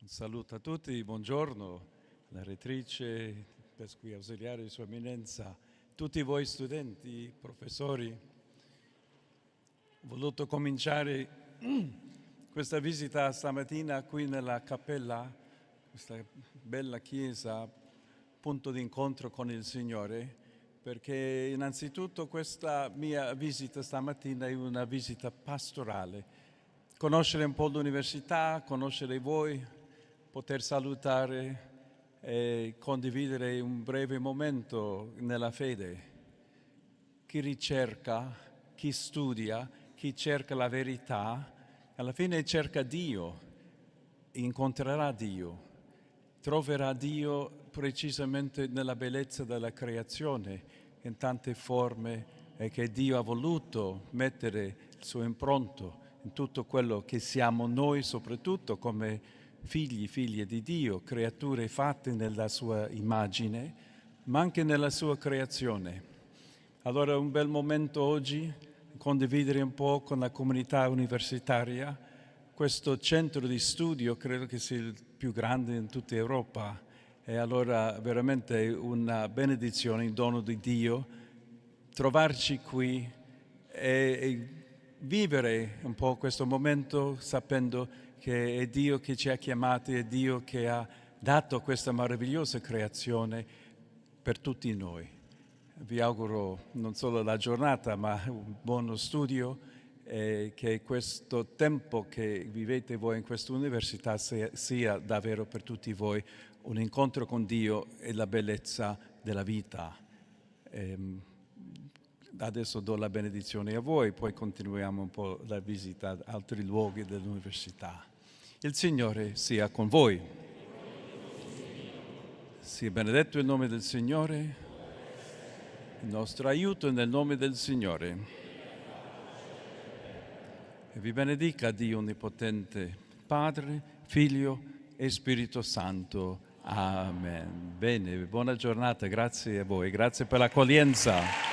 Saluto a tutti, buongiorno, la rettrice, il vescovo ausiliare di Sua Eminenza, tutti voi studenti, professori. Ho voluto cominciare questa visita stamattina qui nella cappella, questa bella chiesa, punto di incontro con il Signore, perché innanzitutto questa mia visita stamattina è una visita pastorale. Conoscere un po' l'università, conoscere voi, poter salutare e condividere un breve momento nella fede. Chi ricerca, chi studia, chi cerca la verità, alla fine cerca Dio, incontrerà Dio, troverà Dio precisamente nella bellezza della creazione, in tante forme che Dio ha voluto mettere il suo impronto in tutto quello che siamo noi, soprattutto come figlie di Dio, creature fatte nella sua immagine, ma anche nella sua creazione. Allora è un bel momento oggi condividere un po' con la comunità universitaria questo centro di studio, credo che sia il più grande in tutta Europa, e allora veramente una benedizione, un dono di Dio, trovarci qui e vivere un po' questo momento sapendo che è Dio che ci ha chiamati, è Dio che ha dato questa meravigliosa creazione per tutti noi. Vi auguro non solo la giornata, ma un buono studio e che questo tempo che vivete voi in questa università sia davvero per tutti voi un incontro con Dio e la bellezza della vita. Adesso do la benedizione a voi, poi continuiamo un po' la visita ad altri luoghi dell'università. Il Signore sia con voi. Sia benedetto il nome del Signore. Il nostro aiuto è nel nome del Signore. E vi benedica Dio Onnipotente, Padre, Figlio e Spirito Santo. Amen. Bene, buona giornata, grazie a voi, grazie per l'accoglienza.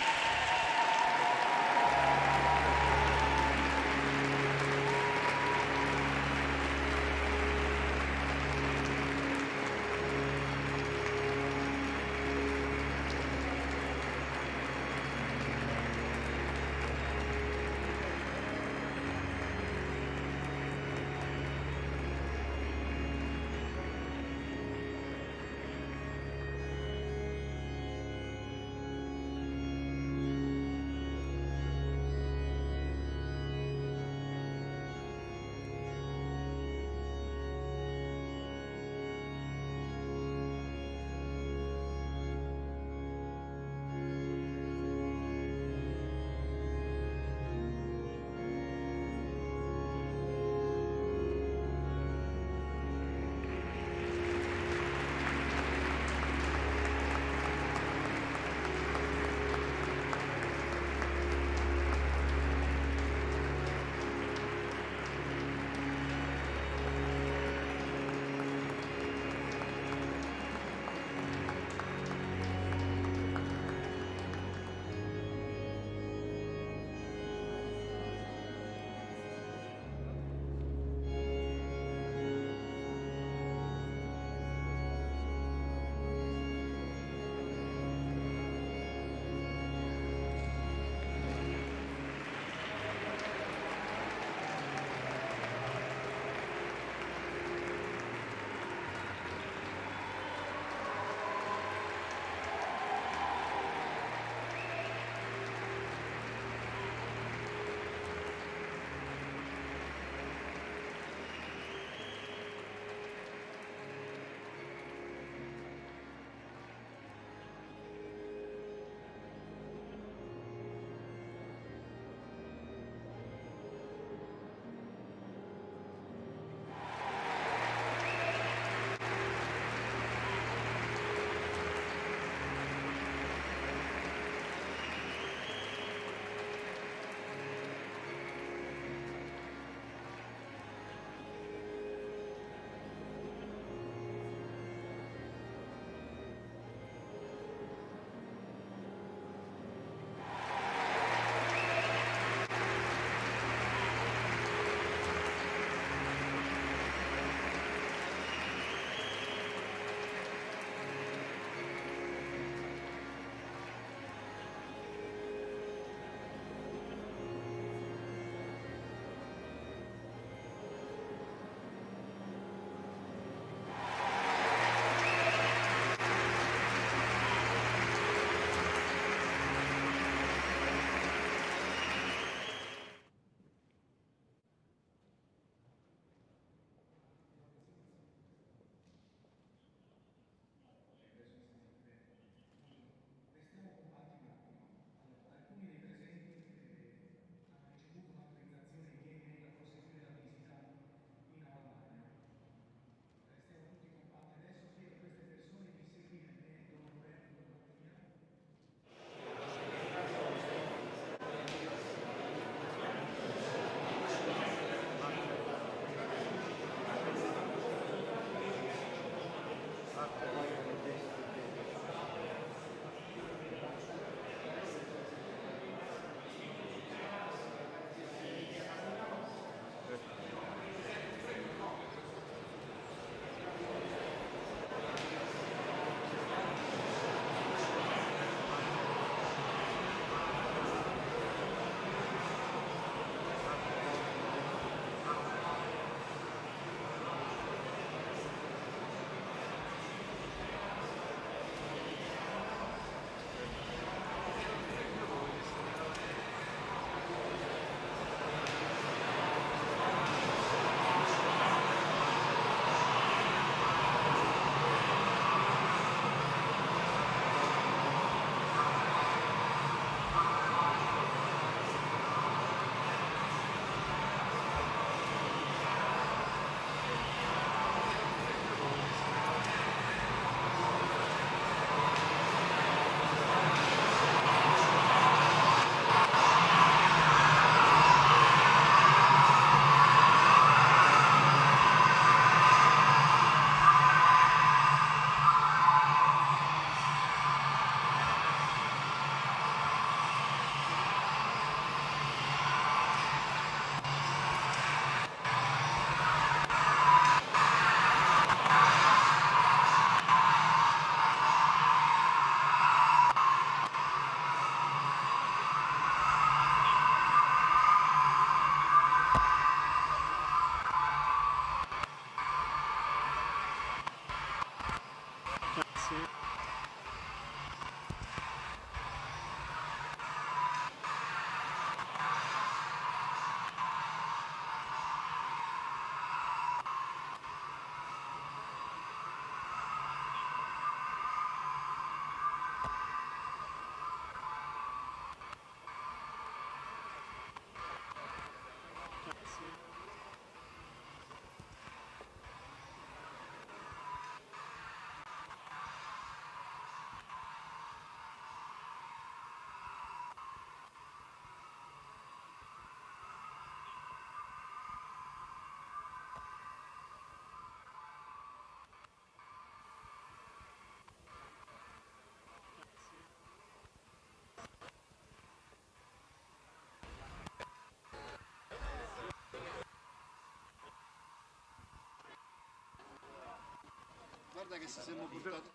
Guarda che se siamo portati.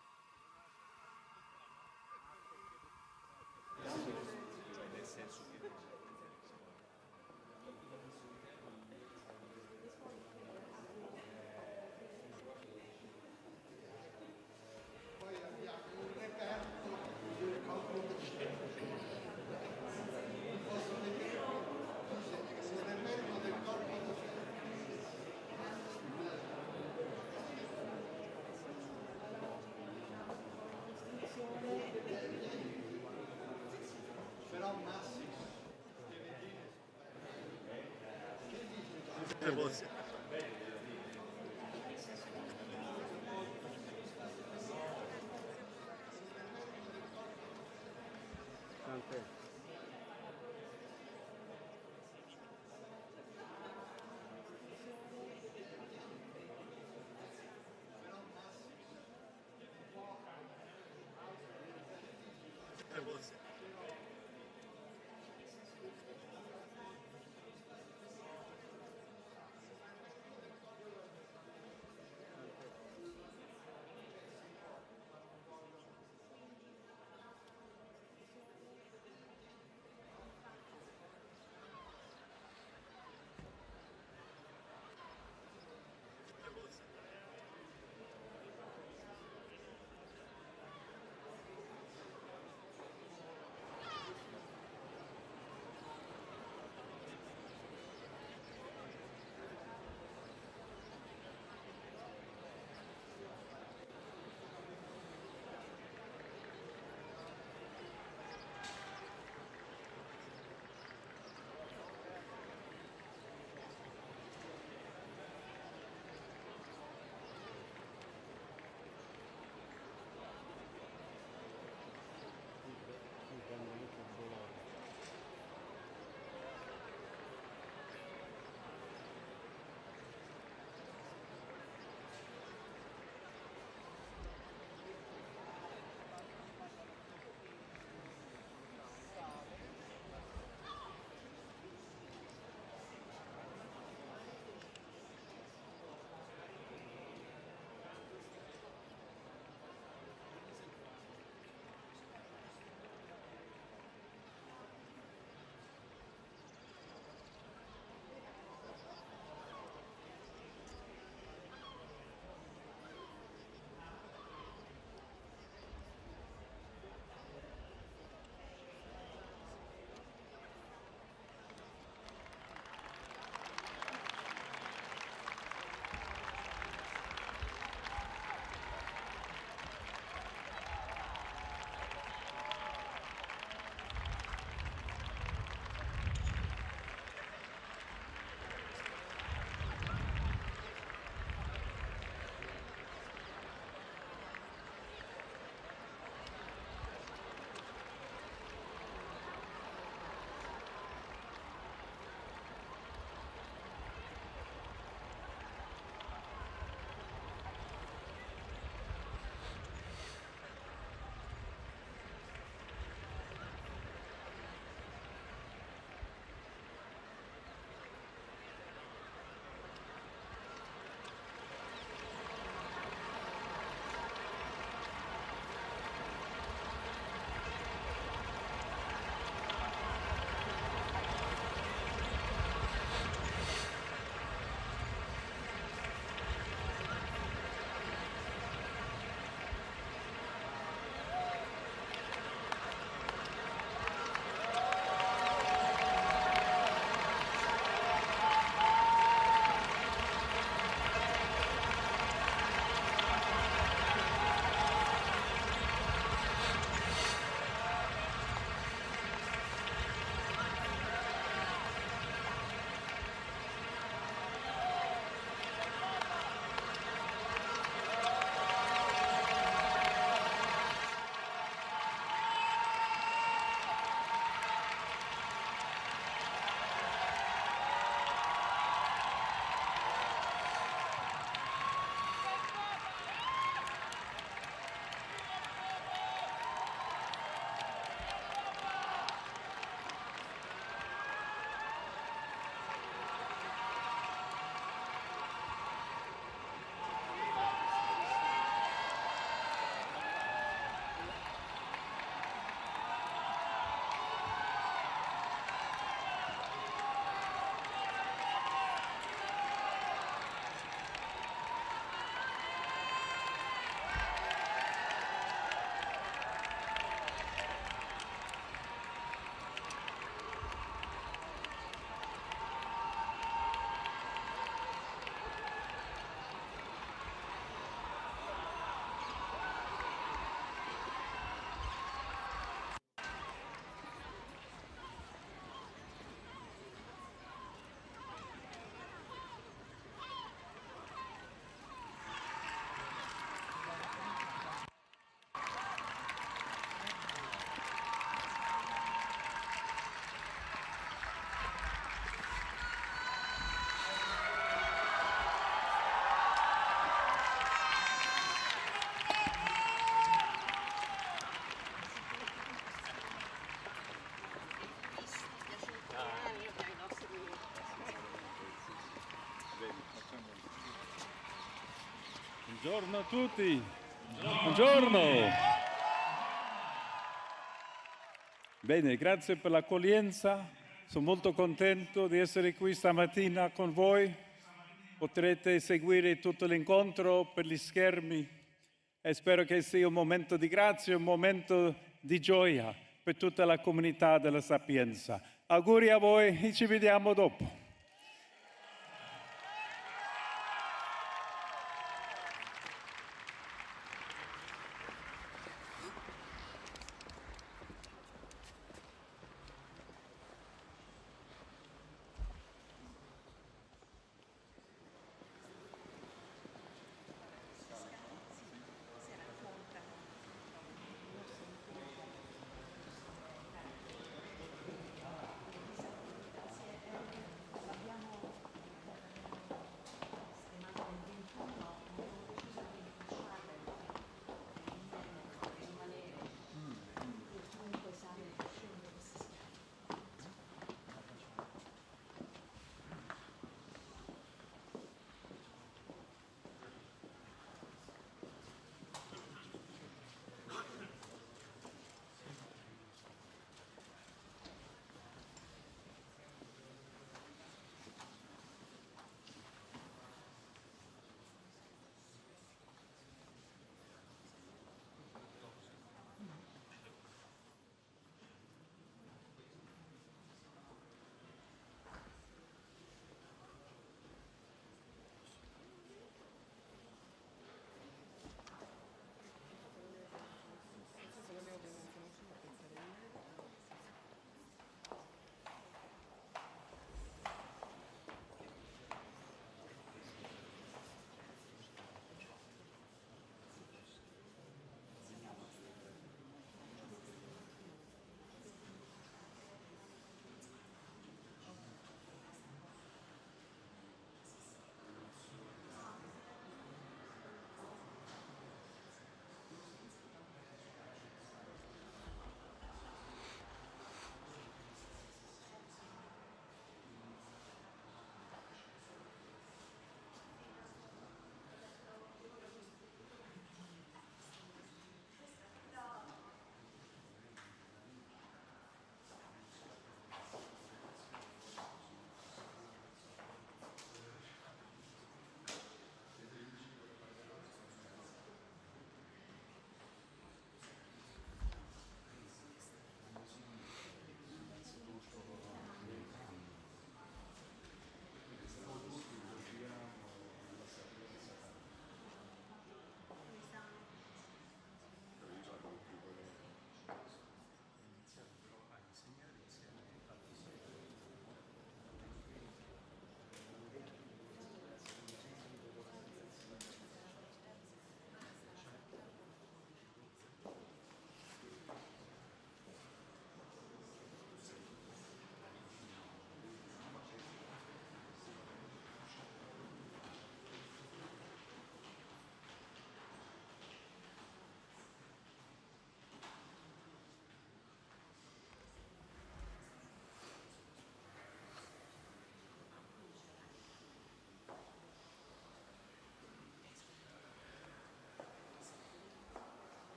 Nel senso che poi abbiamo un reperto del corpo posso vedere il reperto del corpo però Massimo Buongiorno a tutti. Buongiorno. Bene, grazie per l'accoglienza. Sono molto contento di essere qui stamattina con voi. Potrete seguire tutto l'incontro per gli schermi e spero che sia un momento di grazia, un momento di gioia per tutta la comunità della Sapienza. Auguri a voi e ci vediamo dopo.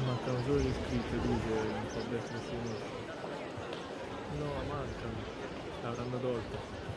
Mancano solo le scritte, dice un po' a destra e a sinistra. No, mancano. L'avranno tolte.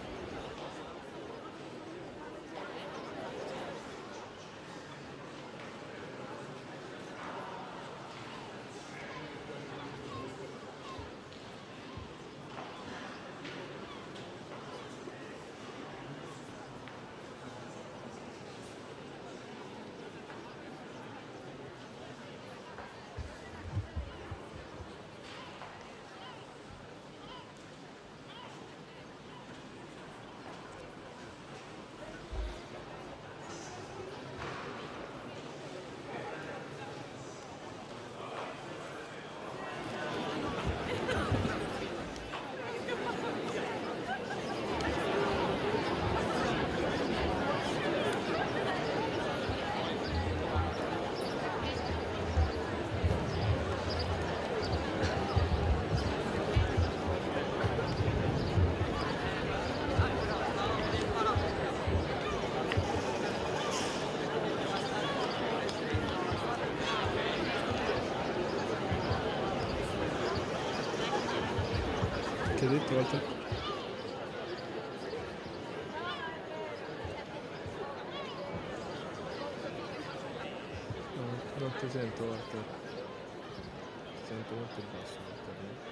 Che hai detto, Walter? No, non ti sento, Walter. Ti sento molto basso, Walter.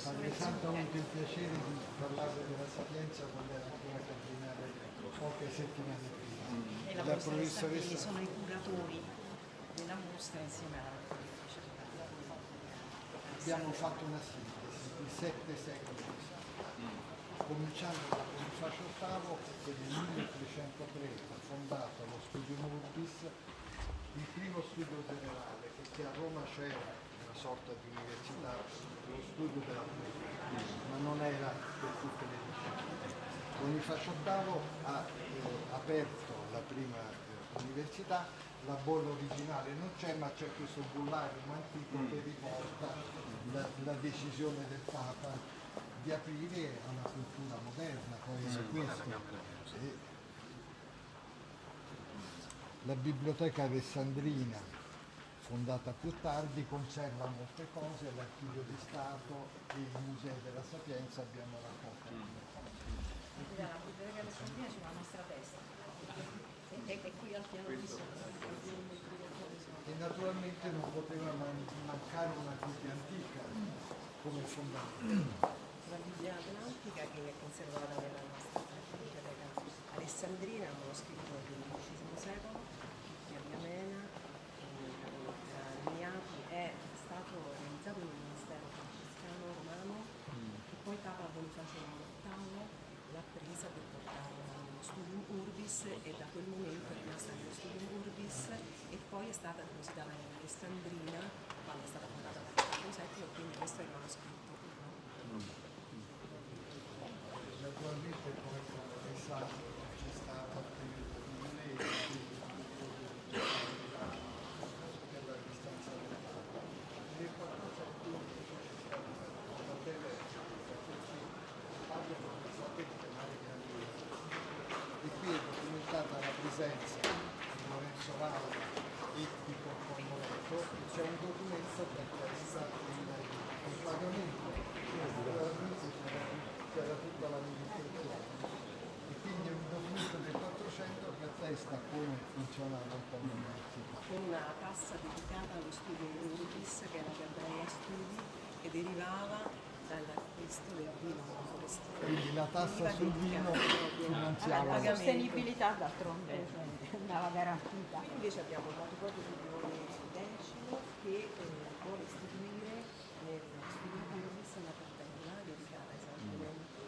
Padre Santo, ho avuto il piacere di parlare della Sapienza quando era ancora cardinale poche settimane prima. E la professoressa sono i curatori della mostra insieme alla dottoressa. Abbiamo fatto una sintesi di 7 secoli di storia, cominciando da Boniface VIII che nel 1303 ha fondato lo Studium Urbis, il primo studio generale, che a Roma c'era una sorta di università, lo studio della politica, ma non era per tutte le discipline. Boniface VIII ha aperto la prima università, la bolla originale non c'è, ma c'è questo bullarium antico che riporta la decisione del Papa di aprire a una cultura moderna, poi su questo. La biblioteca alessandrina, fondata più tardi, conserva molte cose, l'archivio di Stato e il museo della Sapienza abbiamo raccolto. La biblioteca alessandrina c'è la nostra testa, e qui al piano di sopra. E naturalmente non poteva mancare una Bibbia antica come fondamento. La Bibbia atlantica che è conservata nella nostra biblioteca alessandrina, uno scritto del XV secolo, di Magna, è stato realizzato in un ministero francescano romano e poi Papa Boniface VIII l'ha presa per portarla allo Studium Urbis e da quel momento è rimasta nello Studium Urbis e poi è stata depositata in Alessandrina quando è stata fondata da Paolo VII, quindi questo è il manoscritto. Naturalmente come lei sa c'è stato il periodo di Milesi per la distanza del Papa. Nel 1415 c'è stata una bella perché Papa non sapete chiamare grandezza. E qui è documentata la presenza di Lorenzo Aula e di Pope Moretto, c'è un documento che attesta il pagamento. C'era tutta l'amministrazione e quindi è un documento del 400 che attesta come funzionava un po' l'università. Con una tassa dedicata allo studio Urbis, che era la Bella Studi, che derivava dall'acquisto del vino forestiero. Quindi la tassa sul vino finanziava la sostenibilità d'altronde andava garantita. Qui invece abbiamo un matrimonio di Leone X che vuole istituire nel studio Urbis una cappella dedicata ai santi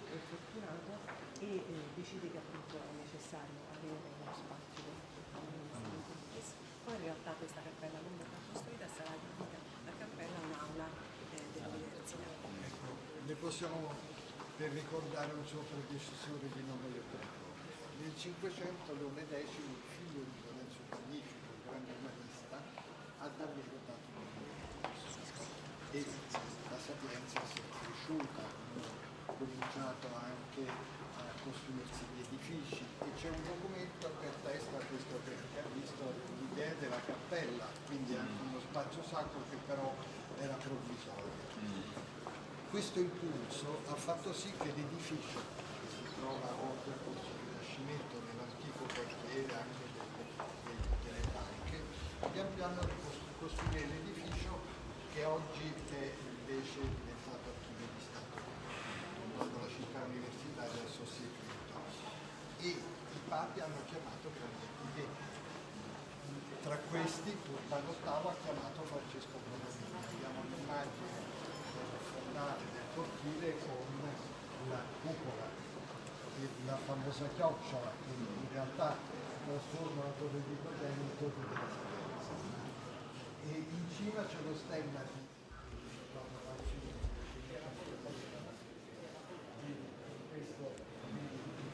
e fortunato e decide che appunto è necessario avere uno spazio per Urbis. Poi in realtà questa cappella non verrà costruita, sarà adibita la cappella a un'aula dell'università. Ecco, ne possiamo per ricordare un suo predecessore di nome Leopoldo. Nel 500 Leone X, il figlio di Lorenzo il Magnifico, il grande umanista, ha davvero dato un e la Sapienza si è cresciuta, ha cominciato anche a costruirsi gli edifici e c'è un documento che attesta questo perché ha visto l'idea della cappella, quindi anche uno spazio sacro che però era provvisorio. Questo impulso ha fatto sì che l'edificio che si trova oltre al corso di Rinascimento nell'antico quartiere anche delle banche, pian piano costruire l'edificio che oggi è invece diventato archivio di Stato, quando la città universitaria è sostituita. E i papi hanno chiamato grandi architetti. Tra questi, Urbano VIII ha chiamato Francesco Brodolini. Abbiamo un'immagine fondale del cortile con la cupola e la famosa chiocciola che in realtà trasforma la torre di Cogenito della Sapienza. E in cima c'è lo stemma di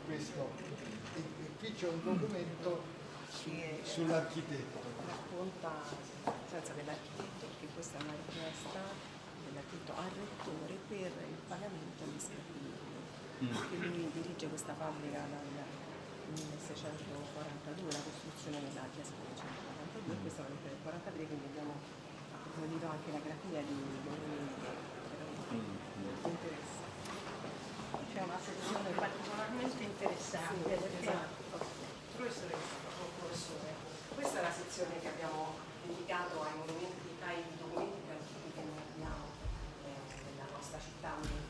questo e qui c'è un documento sull'architetto. Racconta la presenza dell'architetto, perché questa è una richiesta dell'architetto al rettore per il pagamento agli scrivani, perché lui dirige questa fabbrica dal 1642, la costruzione della chiesa del 1642, questa è la lettera del 43, quindi abbiamo approfondito anche la grafia di Leone che veramente molto interessante. C'è una sezione particolarmente interessante perché Professore, questa è la sezione che abbiamo dedicato ai monumenti, ai documenti più antichi che noi abbiamo nella nostra città universitaria.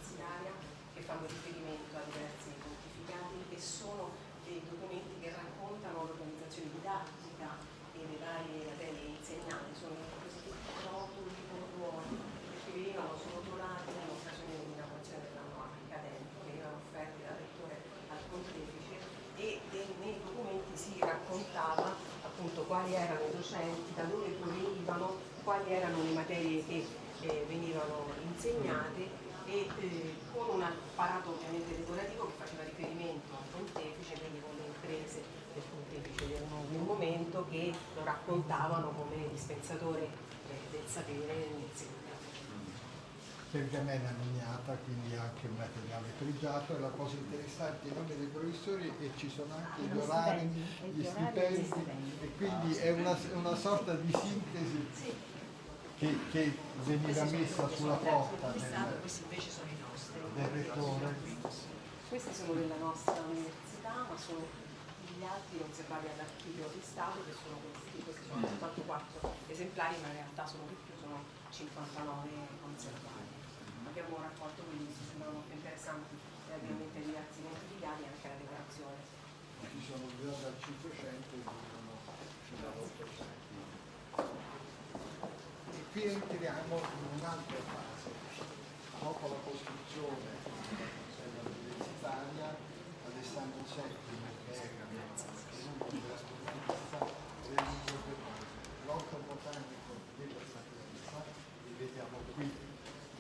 sono dei documenti che raccontano l'organizzazione didattica e le varie materie insegnate, sono i cosiddetti rotuli o ruoli che venivano srotolati in occasione dell'inaugurazione dell'anno accademico, che venivano offerti dal rettore al pontefice, e nei documenti si raccontava appunto quali erano i docenti, da dove provenivano, quali erano le materie che venivano insegnate, e con un apparato ovviamente decorativo che faceva riferimento al pontefice, quindi con le imprese del pontefice del momento, che lo raccontavano come dispensatore del sapere nel seminario. Pergamena miniata, quindi anche il materiale pregiato, e la cosa interessante, i nomi dei professori, e ci sono anche gli orari, gli stipendi, e quindi è una sorta di sintesi che veniva messa sulla porta Questi invece sono i nostri. del rettore. Questi sono della nostra università, ma sono gli altri conservati all'archivio di Stato, che sono questi sono soltanto 4 esemplari, ma in realtà sono di più, sono 59 conservati. Abbiamo raccolto quelli che ci sembrano più interessanti, relativamente ai diversi identificati e anche alla decorazione. Ci sono già dal 500 e vivono fino all'800. E qui entriamo in un'altra fase. Dopo la costruzione dell'universitaria, Alessandro VII, Bergamo, della Sapienza, l'orto botanico della Sapienza, e vediamo qui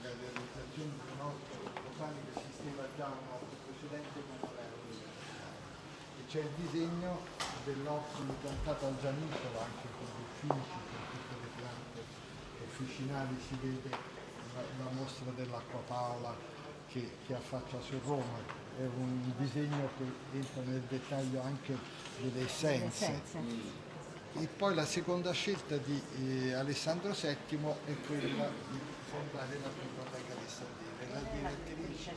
la realizzazione di un orto botanico che esisteva già un orto precedente, ma non era universitario. E c'è il disegno dell'orto impiantato al Gianicolo, anche con gli uffici, con tutte le piante officinali. Si vede la mostra dell'acqua Paola che affaccia su Roma. È un disegno che entra nel dettaglio anche delle essenze. E poi la seconda scelta di Alessandro VII è quella di fondare la biblioteca alessandrina. La direttrice.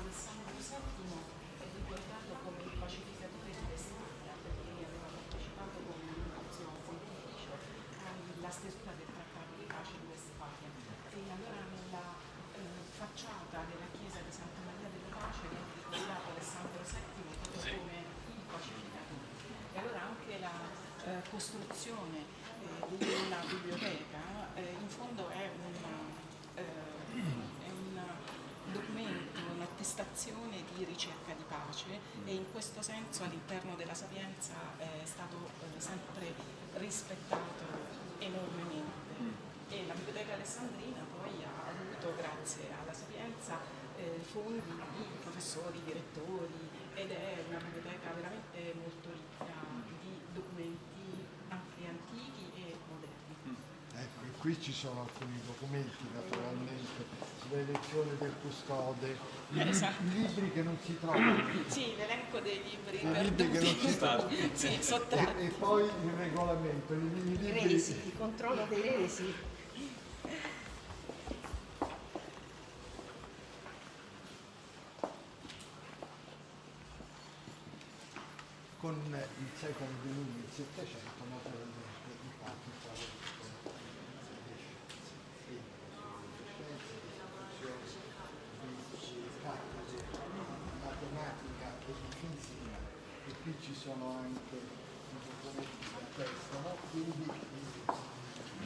Alessandro VII è ricordato come il pacificatore di Vestaglia, perché lui aveva partecipato come illuminazione pontificio alla stesura del trattato di pace di Westfalia. E allora nella facciata della chiesa di Santa Maria della Pace viene ricordato Alessandro VII proprio come il pacificatore. E allora anche la costruzione della biblioteca in fondo è un documento, un'attestazione di ricerca di pace, e in questo senso all'interno della Sapienza è stato sempre rispettato enormemente. E la biblioteca alessandrina poi ha avuto, grazie alla Sapienza, fondi di professori, direttori, ed è una biblioteca veramente molto ricca di documenti anche antichi e moderni. Ecco, e qui ci sono alcuni documenti, naturalmente, l'elezione del custode, i libri che non si trovano. Sì, l'elenco dei libri Che non ci stanno. Sì, sottratti. E poi il regolamento, i libri. Resi, il controllo dei resi. Con il secolo di luglio, il 700, naturalmente i papi favorirono le scienze, di cattedre di matematica e di fisica, e qui ci sono anche i documenti che attestano, quindi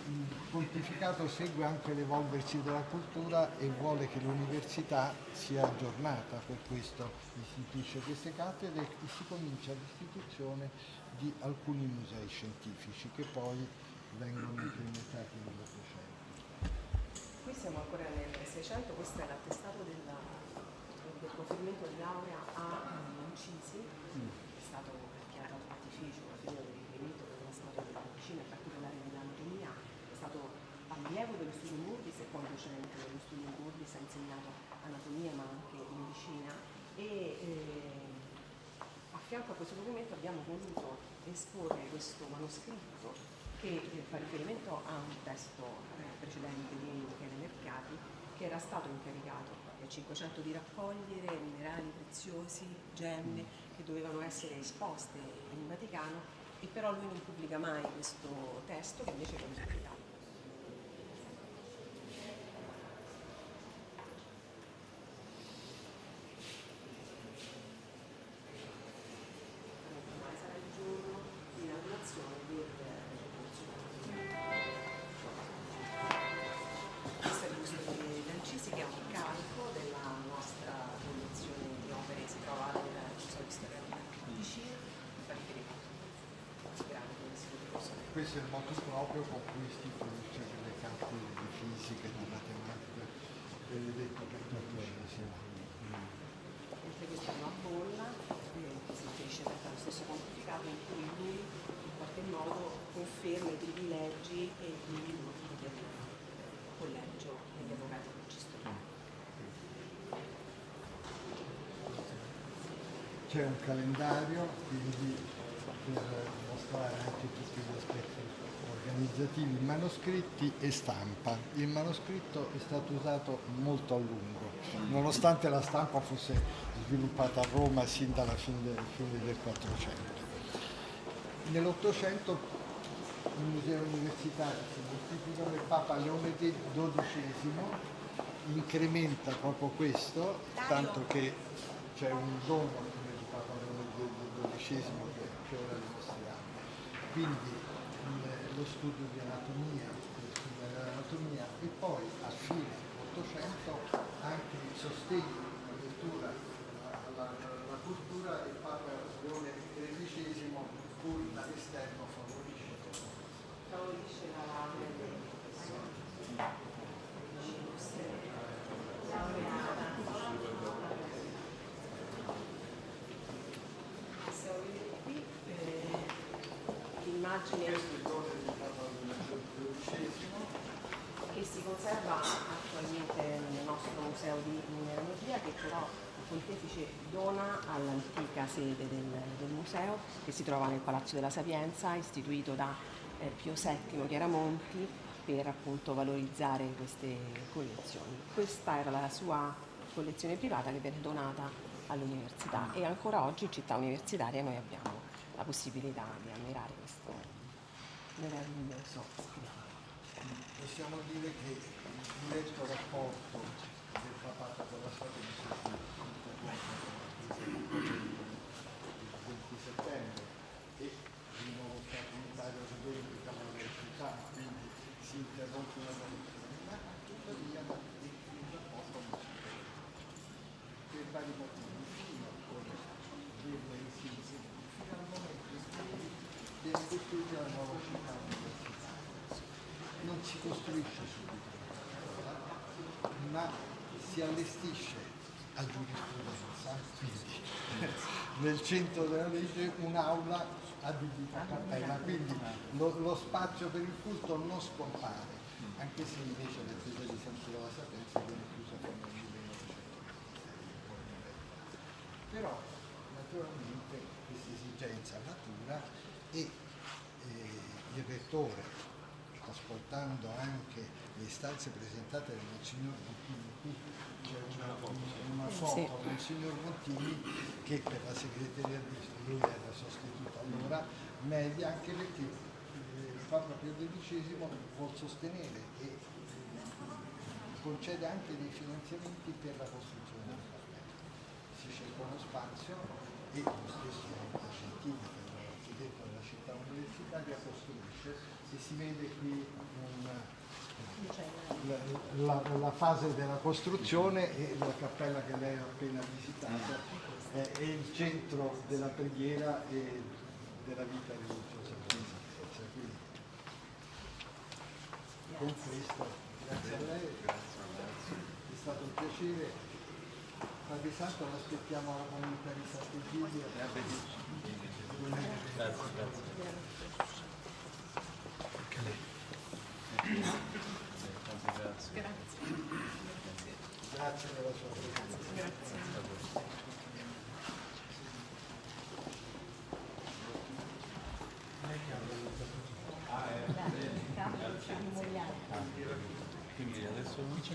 il pontificato segue anche l'evolversi della cultura e vuole che l'università sia aggiornata, per questo istituisce queste cattedre e si comincia l'istituzione di alcuni musei scientifici che poi vengono implementati nell'Ottocento. Qui siamo ancora nel 600, questo è l'attestato del conferimento di laurea a Uncisi, che è stato chiarato pontificio, una figura di riferimento per la storia della medicina, in particolare dell'anatomia. È stato allievo dello studio Murdis e poi docente dello studio Murdis, ha insegnato anatomia ma anche medicina, e a fianco a questo documento abbiamo voluto esporre questo manoscritto che fa riferimento a un testo precedente di Michele Mercati, che era stato incaricato nel 500 di raccogliere minerali preziosi, gemme che dovevano essere esposte in Vaticano, e però lui non pubblica mai questo testo, che invece viene pubblicato. questo è il modo proprio con cui si produce le carte di fisica, di matematica, benedetto XIV. Mentre questa è una bolla che si inserisce sempre allo stesso pontificato, in cui lui in qualche modo conferma i privilegi e il collegio degli avvocati consistoriali. C'è un calendario, quindi per mostrare anche tutti gli aspetti organizzativi, manoscritti e stampa. Il manoscritto è stato usato molto a lungo, nonostante la stampa fosse sviluppata a Roma sin dalla fine del 400. Nell'Ottocento il museo universitario, sostituito del Papa Leone XII, incrementa proprio questo, tanto che c'è un dono del Papa Leone XII che ora vi mostriamo. Quindi lo studio di anatomia, e poi a fine 800 anche il sostegno alla lettura, alla cultura, il Papa Leone XIII cui dall'esterno favorisce La l'immagine che si conserva attualmente nel nostro museo di mineralogia, che però il Pontefice dona all'antica sede del museo, che si trova nel Palazzo della Sapienza, istituito da Pio VII Chiaramonti per appunto valorizzare queste collezioni. Questa era la sua collezione privata che viene donata all'università, e ancora oggi in città universitaria noi abbiamo la possibilità di ammirare questo meraviglioso scrivano. Possiamo dire che il diretto rapporto del papato con la Sapienza il 20 settembre e il nuovo Stato unitario rivendica la velocità, quindi si interrompe la relazione, ma tuttavia il rapporto non si interrompe per vari motivi, fino a dirlo in sintesi, fino al momento in cui viene costruita la nuova città universitaria. Non si costruisce subito, ma si allestisce a giurisprudenza, quindi nel centro della legge un'aula adibita a cappella, quindi lo spazio per il culto non scompare, anche se invece la chiesa di San Piero della Sapienza viene chiusa fino al 1990. Però naturalmente questa esigenza matura e il rettore, ascoltando anche le istanze presentate da Monsignor Montini, qui c'è una foto del Monsignor Montini che per la segreteria di lui era sostituto allora, media, anche perché il Papa Pio XII vuol sostenere e concede anche dei finanziamenti per la costruzione del cappello. Si cerca uno spazio e lo stesso Argentini, che è l'architetto della città universitaria, costruisce, e si vede qui la fase della costruzione, e la cappella che lei ha appena visitato è il centro della preghiera e della vita religiosa della Sapienza. Quindi con questo grazie a lei, è stato un piacere. Padre Santo, l'aspettiamo alla comunità di Sant'Egidio. Grazie della sua presenza. Quindi adesso non c'è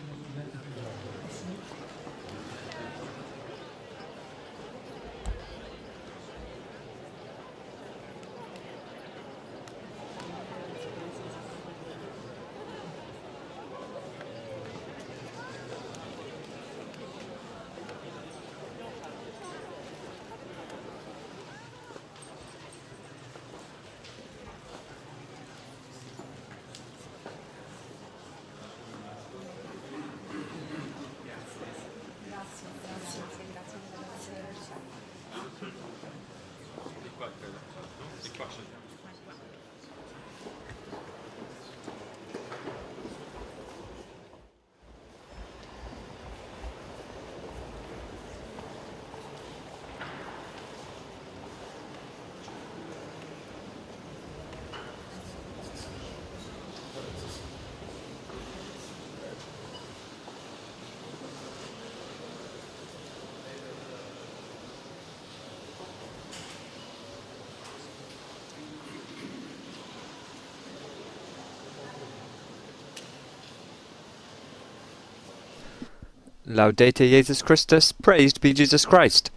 Grazie. Laudate Jesus Christus, praised be Jesus Christ.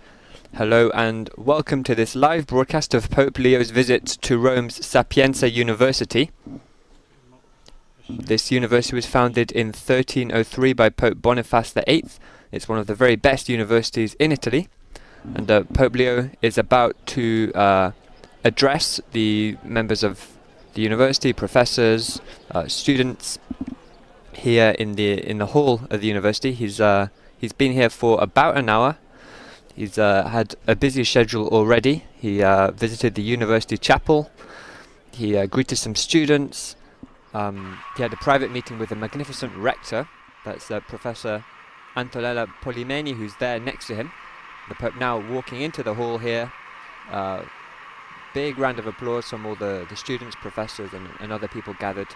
Hello and welcome to this live broadcast of Pope Leo's visit to Rome's Sapienza University. This university was founded in 1303 by Pope Boniface VIII. It's one of the very best universities in Italy. And Pope Leo is about to address the members of the university, professors, students here in the hall of the university. He's been here for about an hour. He's had a busy schedule already. He visited the university chapel. He greeted some students. He had a private meeting with the magnificent rector. That's Professor Antonella Polimeni, who's there next to him. The Pope now walking into the hall here. Big round of applause from all the students, professors and other people gathered.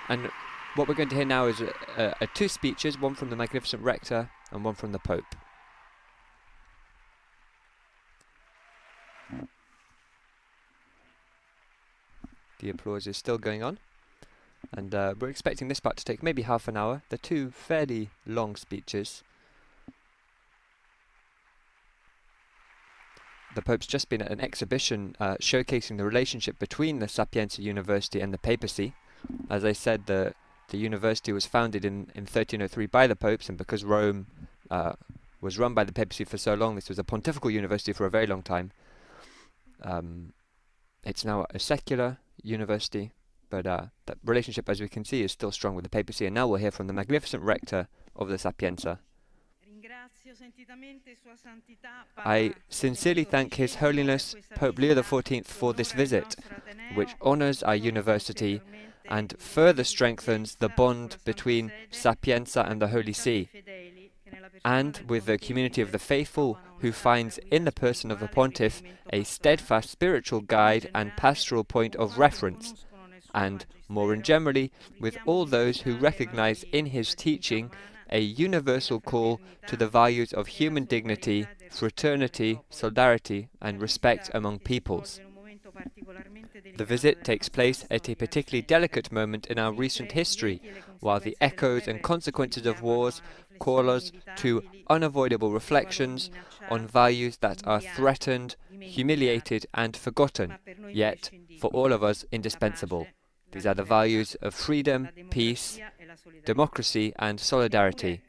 And what we're going to hear now is two speeches, one from the magnificent rector and one from the Pope. The applause is still going on, and we're expecting this part to take maybe half an hour. They're two fairly long speeches. The Pope's just been at an exhibition showcasing the relationship between the Sapienza University and the Papacy. As I said, the university was founded in 1303 by the popes, and because Rome was run by the Papacy for so long, this was a pontifical university for a very long time. It's now a secular university, but that relationship, as we can see, is still strong with the Papacy. And now we'll hear from the magnificent rector of the Sapienza. I sincerely thank His Holiness Pope Leo XIV for this visit, which honors our university and further strengthens the bond between Sapienza and the Holy See, and with the community of the faithful, who finds in the person of the Pontiff a steadfast spiritual guide and pastoral point of reference, and, more generally, with all those who recognize in his teaching a universal call to the values of human dignity, fraternity, solidarity, and respect among peoples. The visit takes place at a particularly delicate moment in our recent history, while the echoes and consequences of wars call us to unavoidable reflections on values that are threatened, humiliated, and forgotten, yet, for all of us, indispensable. These are the values of freedom, peace, democracy, and solidarity.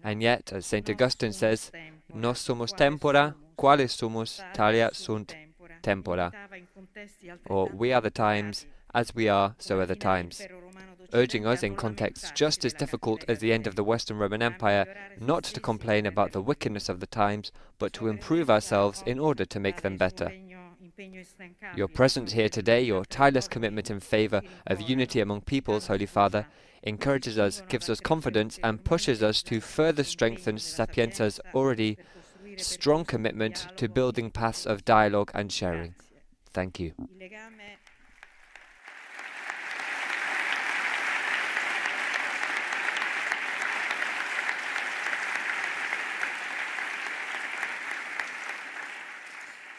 And yet, as St. Augustine says, Nos somos tempora, quales sumus, talia sunt tempora. Or, we are the times, as we are, so are the times. Urging us, in contexts just as difficult as the end of the Western Roman Empire, not to complain about the wickedness of the times, but to improve ourselves in order to make them better. Your presence here today, your tireless commitment in favor of unity among peoples, Holy Father, encourages us, gives us confidence, and pushes us to further strengthen Sapienza's already strong commitment to building paths of dialogue and sharing. Thank you.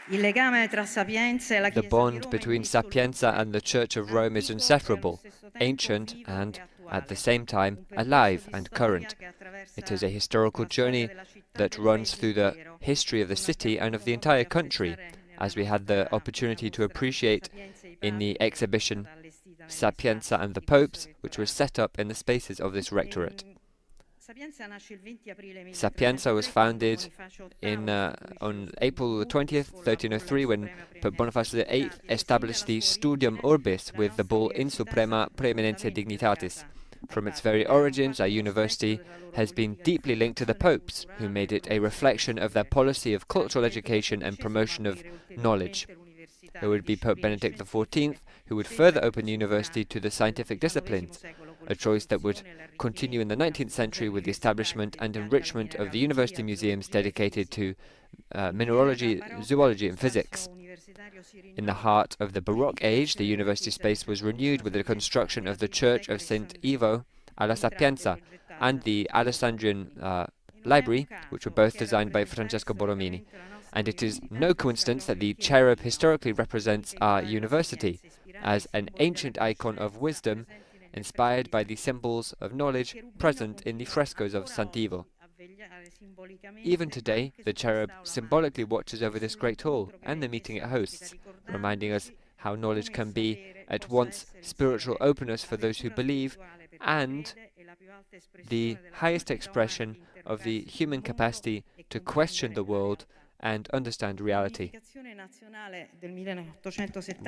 The bond between Sapienza and the Church of Rome is inseparable, ancient and, at the same time, alive and current. It is a historical journey that runs through the history of the city and of the entire country, as we had the opportunity to appreciate in the exhibition Sapienza and the Popes, which was set up in the spaces of this rectorate. Sapienza was founded on April 20th, 1303, when Pope Boniface VIII established the Studium Orbis with the bull In Suprema Praeeminentia Dignitatis. From its very origins, our university has been deeply linked to the popes, who made it a reflection of their policy of cultural education and promotion of knowledge. There would be Pope Benedict XIV, who would further open the university to the scientific disciplines, a choice that would continue in the 19th century with the establishment and enrichment of the university museums dedicated to mineralogy, zoology and physics. In the heart of the Baroque age, the university space was renewed with the construction of the Church of St. Ivo alla Sapienza and the Alessandrian Library, which were both designed by Francesco Borromini. And it is no coincidence that the cherub historically represents our university as an ancient icon of wisdom inspired by the symbols of knowledge present in the frescoes of Sant'Ivo. Even today, the cherub symbolically watches over this great hall and the meeting it hosts, reminding us how knowledge can be at once spiritual openness for those who believe and the highest expression of the human capacity to question the world and understand reality.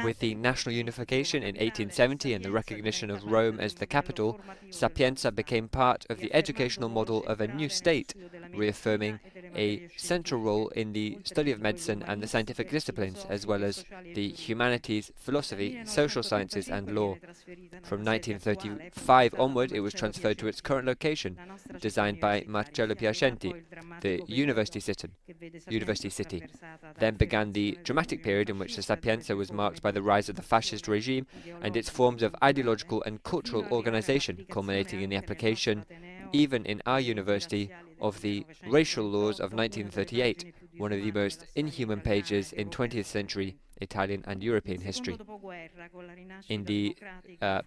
With the national unification in 1870 and the recognition of Rome as the capital, Sapienza became part of the educational model of a new state, reaffirming a central role in the study of medicine and the scientific disciplines, as well as the humanities, philosophy, social sciences and law. From 1935 onward, it was transferred to its current location, designed by Marcello Piacenti, the University City. Then began the dramatic period in which the Sapienza was marked by the rise of the fascist regime and its forms of ideological and cultural organization, culminating in the application, even in our university, of the racial laws of 1938, one of the most inhuman pages in 20th century Italian and European history. In the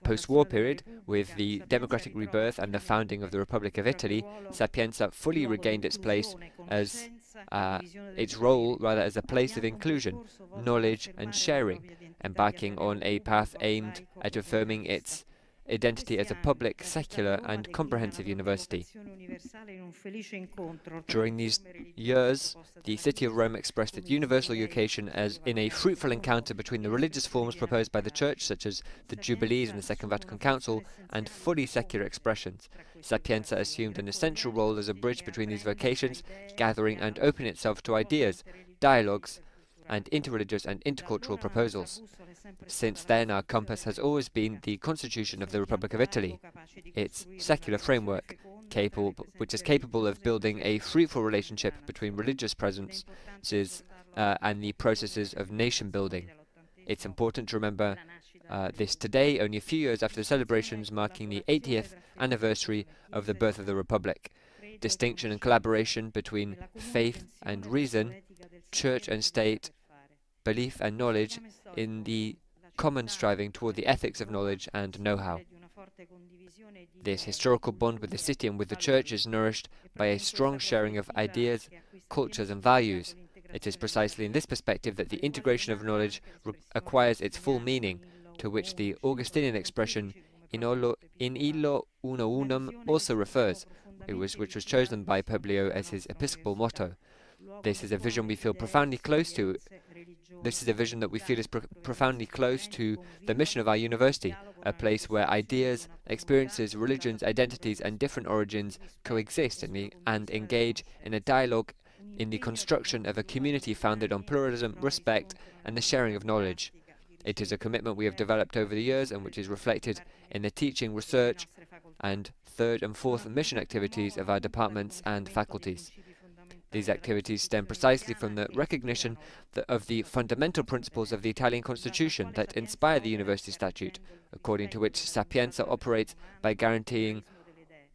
post-war period, with the democratic rebirth and the founding of the Republic of Italy, Sapienza fully regained its place as its role rather as a place of inclusion, knowledge and sharing, embarking on a path aimed at affirming its identity as a public, secular and comprehensive university. During these years, the city of Rome expressed its universal vocation as in a fruitful encounter between the religious forms proposed by the Church, such as the Jubilees and the Second Vatican Council, and fully secular expressions. Sapienza assumed an essential role as a bridge between these vocations, gathering and opening itself to ideas, dialogues, and interreligious and intercultural proposals. Since then, our compass has always been the Constitution of the Republic of Italy, its secular framework, which is capable of building a fruitful relationship between religious presences and the processes of nation building. It's important to remember this today, only a few years after the celebrations marking the 80th anniversary of the birth of the Republic. Distinction and collaboration between faith and reason, church and state, belief and knowledge in the common striving toward the ethics of knowledge and know-how. This historical bond with the city and with the church is nourished by a strong sharing of ideas, cultures and values. It is precisely in this perspective that the integration of knowledge acquires its full meaning, to which the Augustinian expression in illo uno unum also refers, which was chosen by Pope Leo as his episcopal motto. This is a vision we feel profoundly close to. This is a vision that we feel is profoundly close to the mission of our university, a place where ideas, experiences, religions, identities and different origins coexist and engage in a dialogue in the construction of a community founded on pluralism, respect and the sharing of knowledge. It is a commitment we have developed over the years and which is reflected in the teaching, research and third and fourth mission activities of our departments and faculties. These activities stem precisely from the recognition of the fundamental principles of the Italian Constitution that inspire the University Statute, according to which Sapienza operates by guaranteeing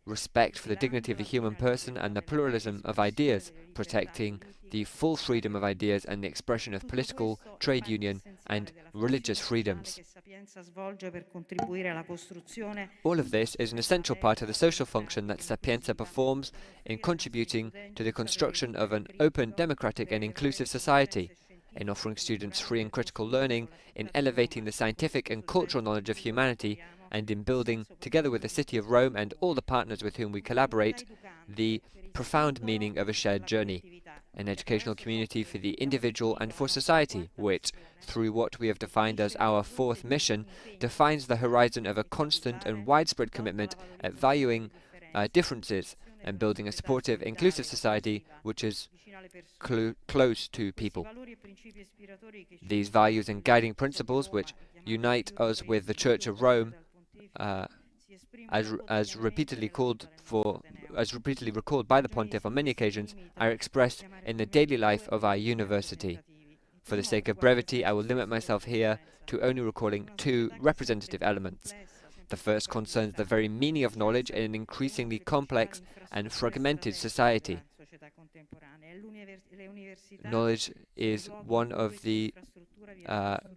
respect for the dignity of the human person and the pluralism of ideas, protecting the full freedom of ideas and the expression of political, trade union and religious freedoms. All of this is an essential part of the social function that Sapienza performs in contributing to the construction of an open, democratic and inclusive society, in offering students free and critical learning, in elevating the scientific and cultural knowledge of humanity, and in building, together with the city of Rome and all the partners with whom we collaborate, the profound meaning of a shared journey, an educational community for the individual and for society, which, through what we have defined as our fourth mission, defines the horizon of a constant and widespread commitment at valuing differences and building a supportive, inclusive society which is close to people. These values and guiding principles which unite us with the Church of Rome, as repeatedly recalled by the Pontiff on many occasions, are expressed in the daily life of our university. For the sake of brevity, I will limit myself here to only recalling two representative elements. The first concerns the very meaning of knowledge in an increasingly complex and fragmented society. Knowledge is one of the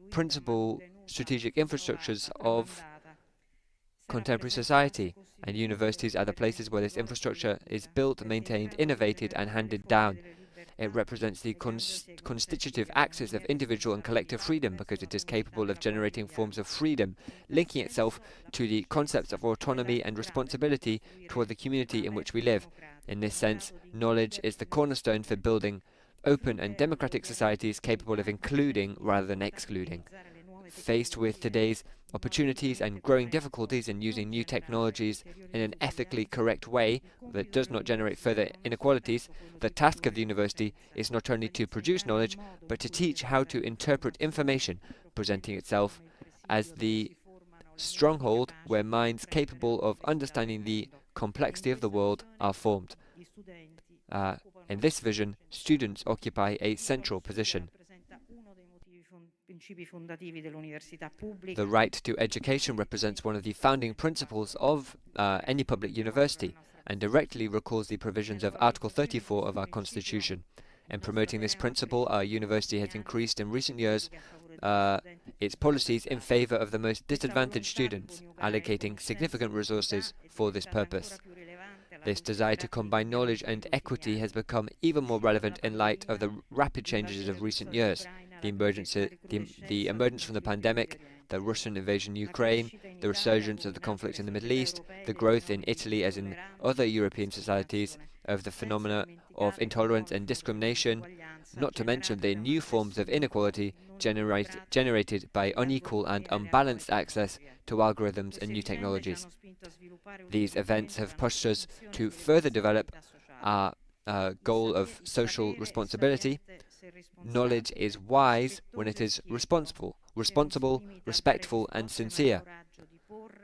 principal strategic infrastructures of contemporary society, and universities are the places where this infrastructure is built, maintained, innovated, and handed down. It represents the constitutive axis of individual and collective freedom because it is capable of generating forms of freedom, linking itself to the concepts of autonomy and responsibility toward the community in which we live. In this sense, knowledge is the cornerstone for building open and democratic societies capable of including rather than excluding. Faced with today's opportunities and growing difficulties in using new technologies in an ethically correct way that does not generate further inequalities, the task of the university is not only to produce knowledge, but to teach how to interpret information, presenting itself as the stronghold where minds capable of understanding the complexity of the world are formed. In this vision, students occupy a central position. The right to education represents one of the founding principles of any public university and directly recalls the provisions of Article 34 of our Constitution. In promoting this principle, our university has increased in recent years its policies in favor of the most disadvantaged students, allocating significant resources for this purpose. This desire to combine knowledge and equity has become even more relevant in light of the rapid changes of recent years. The emergence from the pandemic, the Russian invasion of Ukraine, the resurgence of the conflict in the Middle East, the growth in Italy as in other European societies of the phenomena of intolerance and discrimination, not to mention the new forms of inequality generated by unequal and unbalanced access to algorithms and new technologies. These events have pushed us to further develop our goal of social responsibility. Knowledge is wise when it is responsible, respectful, and sincere.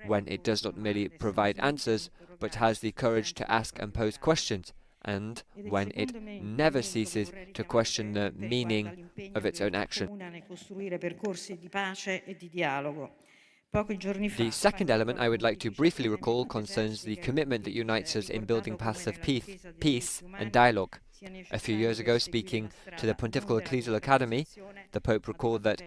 When it does not merely provide answers, but has the courage to ask and pose questions, and when it never ceases to question the meaning of its own action. The second element I would like to briefly recall concerns the commitment that unites us in building paths of peace and dialogue. A few years ago, speaking to the Pontifical Ecclesial Academy, the Pope recalled that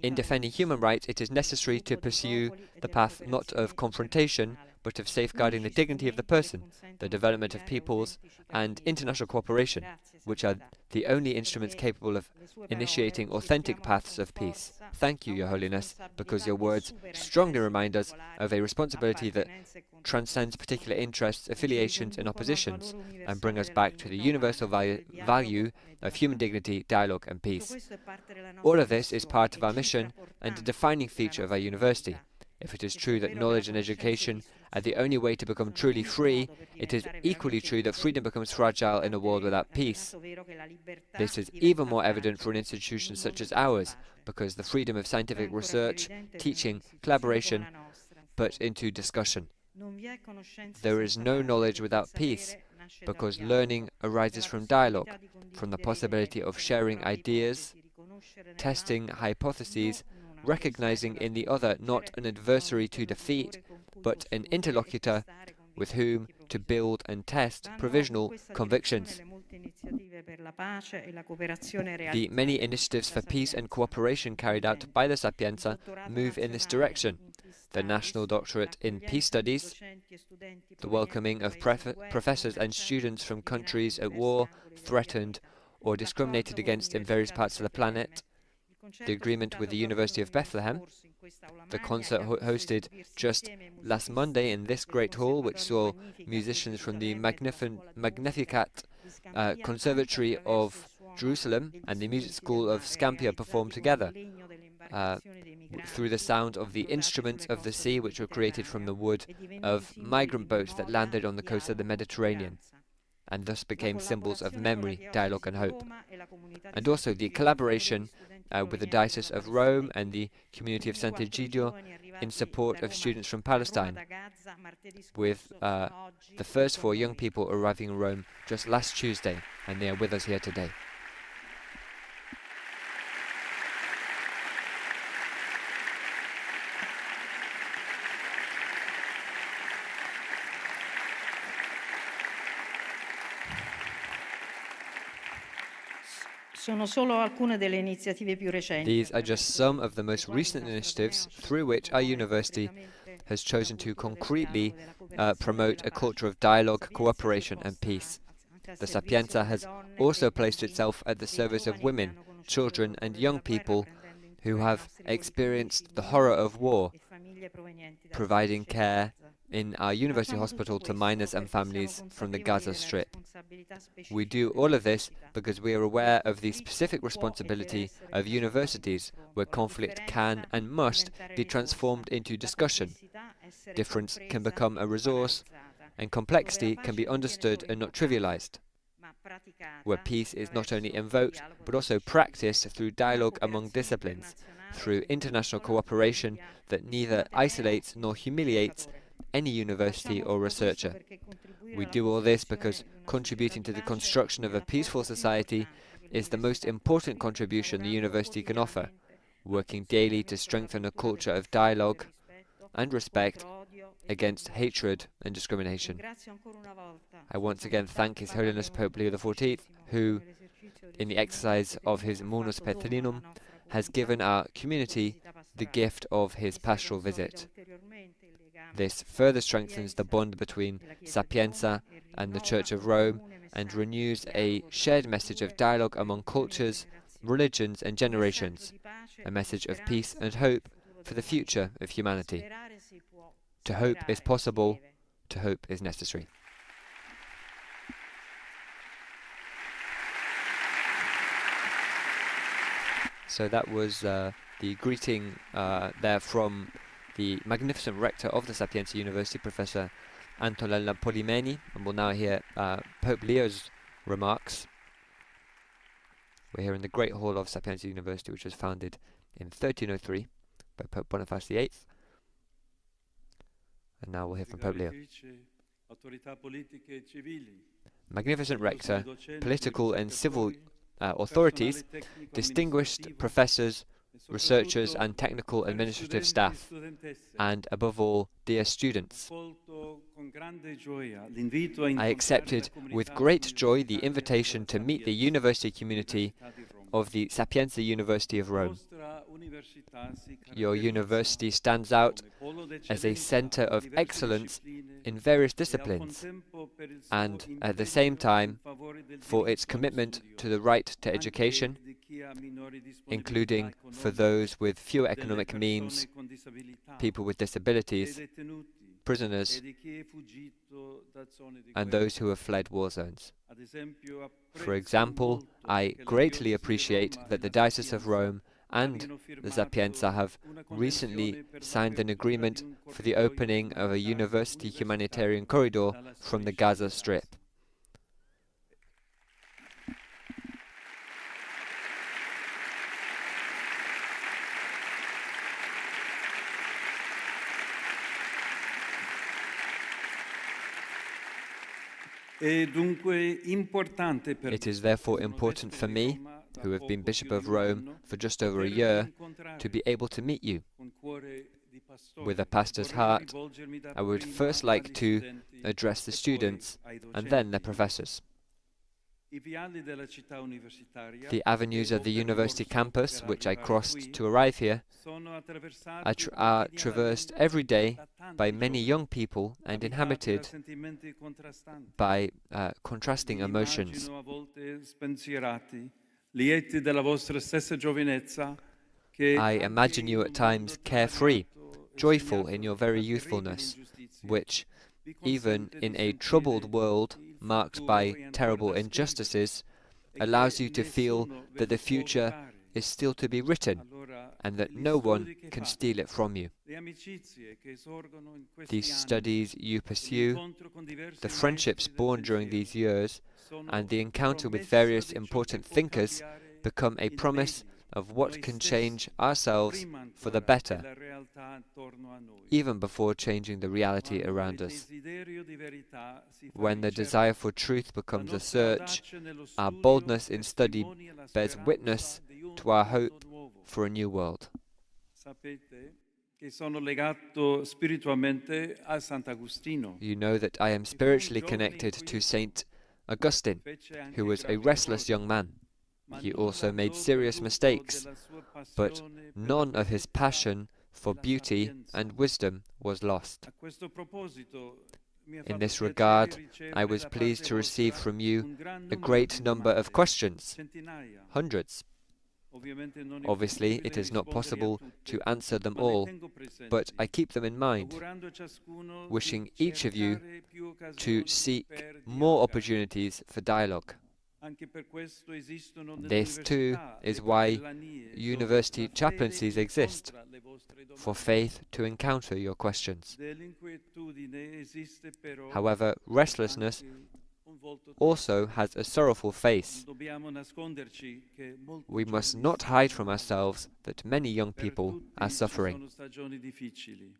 in defending human rights, it is necessary to pursue the path not of confrontation, but of safeguarding the dignity of the person, the development of peoples, and international cooperation, which are the only instruments capable of initiating authentic paths of peace. Thank you, Your Holiness, because your words strongly remind us of a responsibility that transcends particular interests, affiliations, and oppositions, and bring us back to the universal value of human dignity, dialogue, and peace. All of this is part of our mission and a defining feature of our university. If it is true that knowledge and education are the only way to become truly free, it is equally true that freedom becomes fragile in a world without peace. This is even more evident for an institution such as ours, because the freedom of scientific research, teaching, collaboration, put into discussion. There is no knowledge without peace, because learning arises from dialogue, from the possibility of sharing ideas, testing hypotheses, recognizing in the other not an adversary to defeat, but an interlocutor with whom to build and test provisional convictions. The many initiatives for peace and cooperation carried out by the Sapienza move in this direction. The National Doctorate in Peace Studies, the welcoming of professors and students from countries at war, threatened, or discriminated against in various parts of the planet, the agreement with the University of Bethlehem, the concert hosted just last Monday in this great hall, which saw musicians from the Magnificat Conservatory of Jerusalem and the music school of Scampia perform together through the sound of the instruments of the sea, which were created from the wood of migrant boats that landed on the coast of the Mediterranean, and thus became symbols of memory, dialogue, and hope. And also the collaboration with the Diocese of Rome and the community of Sant'Egidio in support of students from Palestine, with the first 4 young people arriving in Rome just last Tuesday, and they are with us here today. These are just some of the most recent initiatives through which our university has chosen to concretely promote a culture of dialogue, cooperation and peace. The Sapienza has also placed itself at the service of women, children and young people who have experienced the horror of war, providing care in our university hospital to minors and families from the Gaza Strip. We do all of this because we are aware of the specific responsibility of universities, where conflict can and must be transformed into discussion. Difference can become a resource, and complexity can be understood and not trivialized, where peace is not only invoked but also practiced through dialogue among disciplines, through international cooperation that neither isolates nor humiliates any university or researcher. We do all this because contributing to the construction of a peaceful society is the most important contribution the university can offer, working daily to strengthen a culture of dialogue and respect against hatred and discrimination. I once again thank His Holiness Pope Leo XIV, who, in the exercise of his Munus Petrinum, has given our community the gift of his pastoral visit. This further strengthens the bond between Sapienza and the Church of Rome and renews a shared message of dialogue among cultures, religions and generations, a message of peace and hope for the future of humanity. To hope is possible, to hope is necessary. So that was the greeting there from the magnificent rector of the Sapienza University, Professor Antonella Polimeni, and we'll now hear Pope Leo's remarks. We're here in the Great Hall of Sapienza University, which was founded in 1303 by Pope Boniface VIII. And now we'll hear from Pope Leo. Magnificent rector, political and civil authorities, distinguished professors, researchers and technical administrative staff, and above all, dear students. I accepted with great joy the invitation to meet the university community of the Sapienza University of Rome. Your university stands out as a center of excellence in various disciplines, and at the same time for its commitment to the right to education, including for those with fewer economic means, people with disabilities, prisoners, and those who have fled war zones. For example, I greatly appreciate that the Diocese of Rome and the Sapienza have recently signed an agreement for the opening of a university humanitarian corridor from the Gaza Strip. It is therefore important for me, who have been Bishop of Rome for just over a year, to be able to meet you. With a pastor's heart, I would first like to address the students and then the professors. The avenues of the university campus, which I crossed to arrive here, are traversed every day by many young people and inhabited by contrasting emotions. I imagine you at times carefree, joyful in your very youthfulness, which, even in a troubled world marked by terrible injustices, allows you to feel that the future is still to be written and that no one can steal it from you. These studies you pursue, the friendships born during these years, and the encounter with various important thinkers become a promise of what can change ourselves for the better, even before changing the reality around us. When the desire for truth becomes a search, our boldness in study bears witness to our hope for a new world. You know that I am spiritually connected to Saint Augustine, who was a restless young man. He also made serious mistakes, but none of his passion for beauty and wisdom was lost. A questo proposito, mi ha In fatto this piacere regard, ricevere I was da pleased parte to receive vostra from you un gran a numero great di number of domande, questions, centinaia. hundreds. Ovviamente non è Obviously, possibile it is not rispondere a possible tutte, to answer them ma le all, tengo presenti, but I keep them in mind, augurando a ciascuno di wishing each of you cercare più to occasioni seek per more dialogare. opportunities for dialogue. Anche per questo esistono nelle This too università is le why capellanie, dove university la fede chaplaincies exist, incontra le vostre for domande. faith to encounter your questions. Dell'inquietudine esiste però However, restlessness anche un volto also has a sorrowful face. Non dobbiamo nasconderci che molti We must giovani not stanno hide from morendo. ourselves that many young Per people tutti are ci suffering. sono stagioni difficili.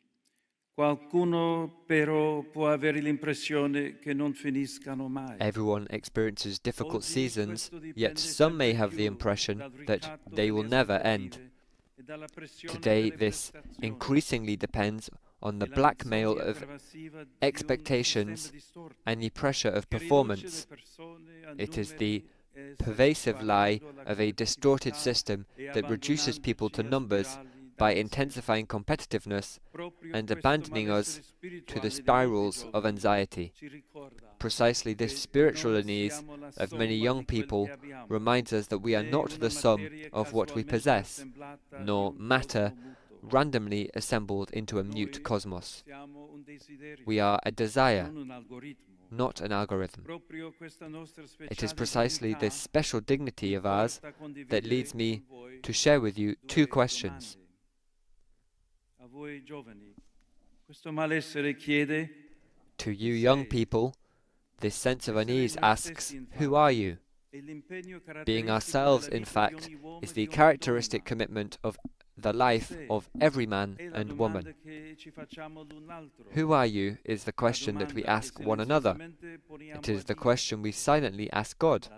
Qualcuno però può avere l'impressione che non finiscano mai. Everyone experiences difficult Oggi seasons, questo dipende yet some may sempre have the più impression dal that ricatto they delle will never end. aspettative e dalla pressione Today, delle this prestazioni. increasingly depends on the E la blackmail menzogna of pervasiva di un expectations sistema distorto and the pressure of che riduce performance. le persone a It is numeri the e pervasive lie sparando alla of a distorted competitività system e that reduces people to abbandonandoci a numbers spirali by d'ansia. intensifying competitiveness Proprio and questo abandoning us malessere to spirituale the di molti spirals of giovani anxiety. ci ricorda Precisely this che spiritual non unease siamo la of many somma young di quel people che abbiamo, reminds us that we are né not una the sum materia of what we casualmente possess, assemblata di nor un matter cosmo muto. randomly assembled into a mute Noi cosmos. siamo un desiderio, We are a desire, non un algoritmo. not an algorithm. Proprio questa nostra It is speciale precisely dignità this special dignity mi of ours porta a condividere that leads me con voi to share with you two due questions. domande. A voi giovani, questo malessere chiede To you young people, this sense of unease asks, who are you? e l'impegno Being caratteristico ourselves, della in vita di fact, ogni uomo is e the di ogni characteristic donna. commitment of the life of every man È la and domanda woman. che ci facciamo l'un l'altro. Who are you is the question that we ask one another. It is the question we silently ask God,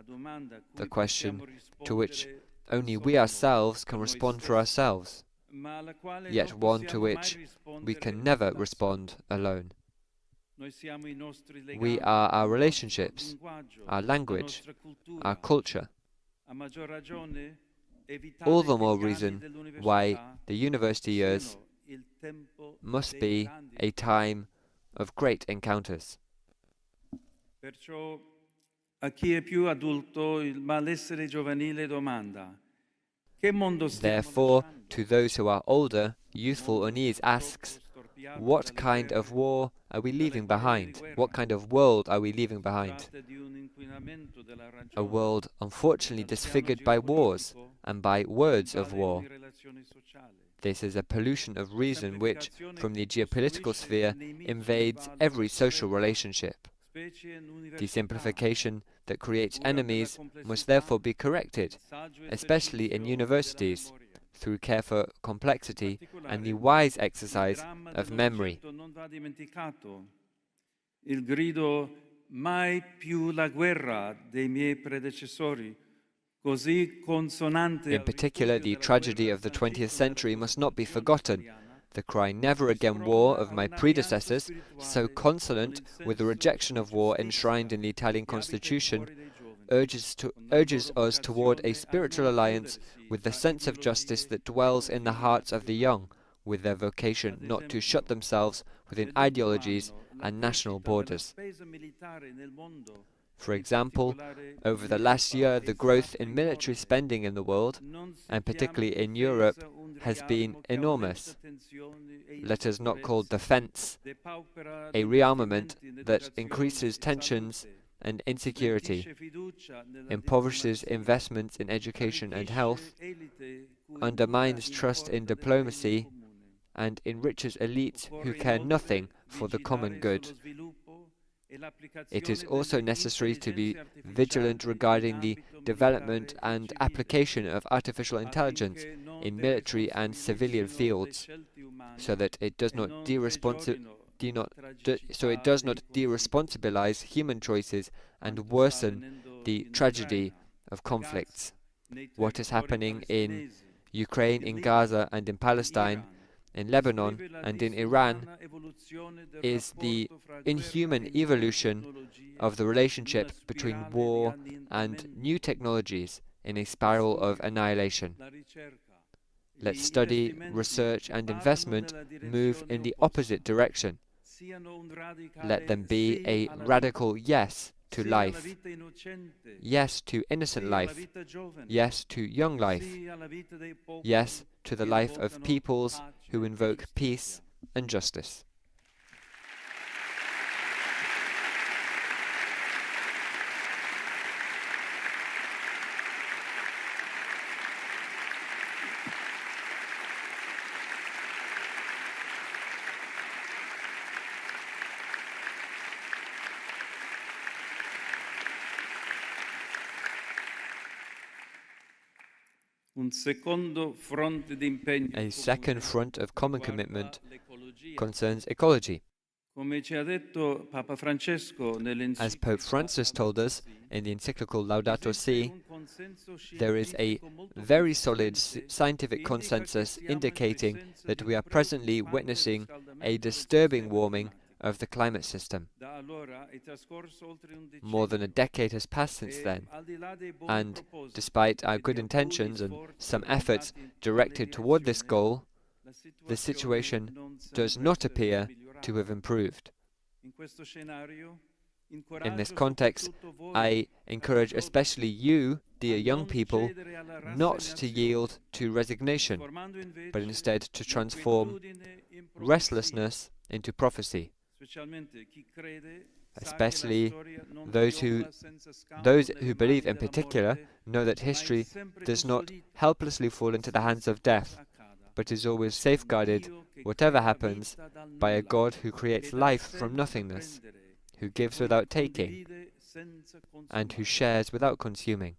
the question to which only we ourselves can respond for ourselves, yet one to which we can never respond alone. We are our relationships, our language, our culture. All the more reason why the university years must be a time of great encounters. Perciò a chi è più adulto il malessere giovanile domanda: che mondo stiamo Therefore, lasciando? to those who are older, youthful unease asks, what kind of war are we leaving behind? What kind of world are we leaving behind? A world unfortunately disfigured by wars and by words of war. This is a pollution of reason which, from the geopolitical sphere, invades every social relationship. The simplification that creates enemies must therefore be corrected, especially in universities, through care for complexity and the wise exercise of memory. Il grido mai più la guerra dei miei predecessori, così consonante In particular, the tragedy of the 20th century must not be forgotten. The cry "never again war" of my predecessors, so consonant with the rejection of war enshrined in the Italian constitution, urges us toward a spiritual alliance with the sense of justice that dwells in the hearts of the young, with their vocation not to shut themselves within ideologies and national borders. For example, over the last year, the growth in military spending in the world, and particularly in Europe, has been enormous. Let us not call defense a rearmament that increases tensions and insecurity, impoverishes investments in education and health, undermines trust in diplomacy, and enriches elites who care nothing for the common good. It is also necessary to be vigilant regarding the development and application of artificial intelligence in military and civilian fields, so that it does not deresponsabilize human choices and worsen the tragedy of conflicts. What is happening in Ukraine, in Gaza, and in Palestine, in Lebanon, and in Iran is the inhuman evolution of the relationship between war and new technologies in a spiral of annihilation. Let study, research and investment move in the opposite direction. Let them be a radical yes to life, yes to innocent life, yes to young life, yes to the life of peoples who invoke peace and justice. A second front of common commitment concerns ecology. As Pope Francis told us in the encyclical Laudato Si, there is a very solid scientific consensus indicating that we are presently witnessing a disturbing warming of the climate system. More than a decade has passed since then, and despite our good intentions and some efforts directed toward this goal, the situation does not appear to have improved. In this context, I encourage especially you, dear young people, not to yield to resignation, but instead to transform restlessness into prophecy. Especially those who believe in particular know that history does not helplessly fall into the hands of death, but is always safeguarded, whatever happens, by a God who creates life from nothingness, who gives without taking, and who shares without consuming.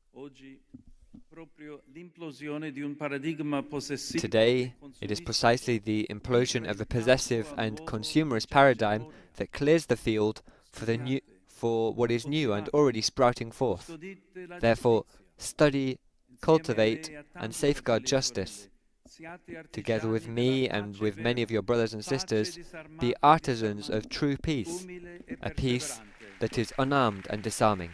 Today, it is precisely the implosion of a possessive and consumerist paradigm that clears the field for what is new and already sprouting forth. Therefore, study, cultivate, and safeguard justice. Together with me and with many of your brothers and sisters, be artisans of true peace, a peace that is unarmed and disarming.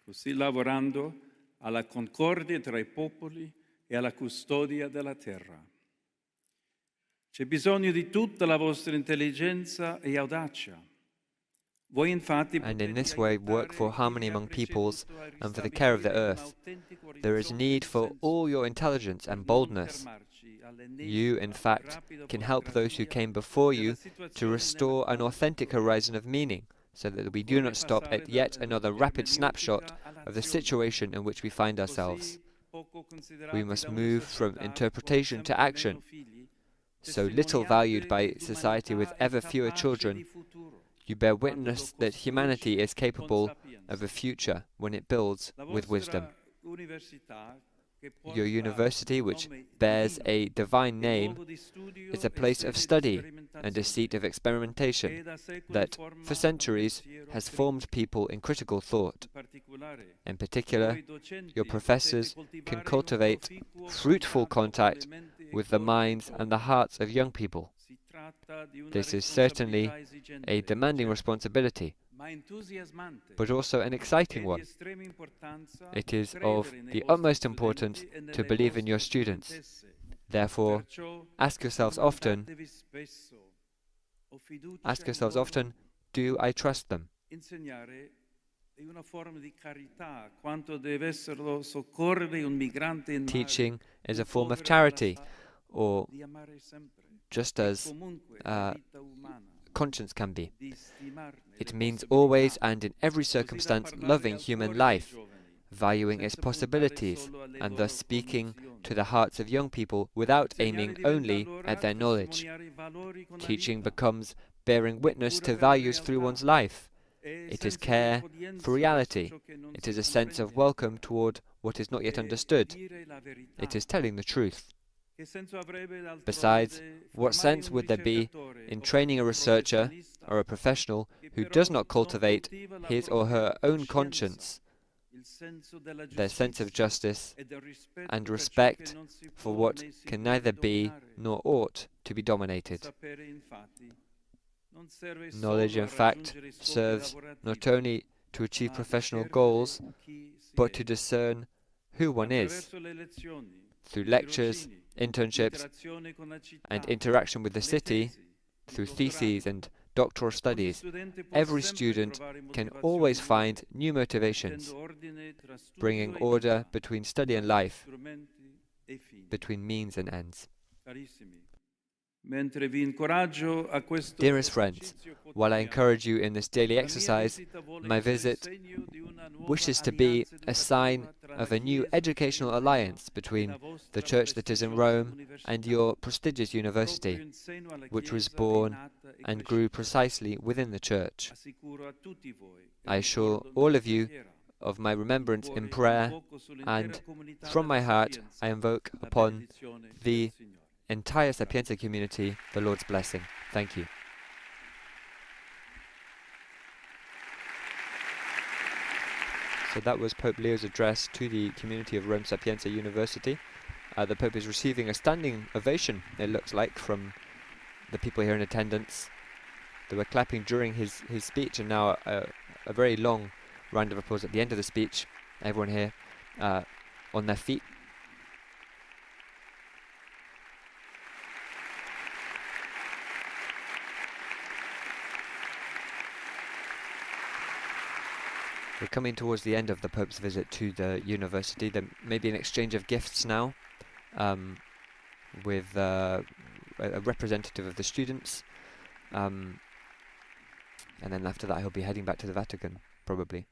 Così lavorando alla concordia tra I popoli e alla custodia della terra. C'è bisogno di tutta la vostra intelligenza e audacia. And in this way work for harmony among peoples and for the care of the earth. There is need for all your intelligence and boldness. You, in fact, can help those who came before you to restore an authentic horizon of meaning, so that we do not stop at yet another rapid snapshot of the situation in which we find ourselves. We must move from interpretation to action. So little valued by society with ever fewer children, you bear witness that humanity is capable of a future when it builds with wisdom. Your university, which bears a divine name, is a place of study and a seat of experimentation that, for centuries, has formed people in critical thought. In particular, your professors can cultivate fruitful contact with the minds and the hearts of young people. This is certainly a demanding responsibility, but also an exciting one. It is of the utmost importance to believe in your students. Therefore, ask yourselves often, do I trust them? Teaching is a form of charity, or just as conscience can be. It means always and in every circumstance loving human life, valuing its possibilities, and thus speaking to the hearts of young people without aiming only at their knowledge. Teaching becomes bearing witness to values through one's life. It is care for reality. It is a sense of welcome toward what is not yet understood. It is telling the truth. Besides, what sense would there be in training a researcher or a professional who does not cultivate his or her own conscience, their sense of justice and respect for what can neither be nor ought to be dominated. Knowledge, in fact, serves not only to achieve professional goals, but to discern who one is. Through lectures, internships, and interaction with the city, through theses and doctoral studies, every student can always find new motivations, bringing order between study and life, between means and ends. Dearest friends, while I encourage you in this daily exercise, my visit wishes to be a sign of a new educational alliance between the church that is in Rome and your prestigious university, which was born and grew precisely within the church. I assure all of you of my remembrance in prayer, and from my heart I invoke upon the entire Sapienza community the Lord's blessing. Thank you. So that was Pope Leo's address to the community of Rome Sapienza University. The Pope is receiving a standing ovation, it looks like, from the people here in attendance. They were clapping during his speech, and now a very long round of applause at the end of the speech. Everyone here on their feet. We're coming towards the end of the Pope's visit to the university. There may be an exchange of gifts now with a representative of the students. And then after that he'll be heading back to the Vatican, probably.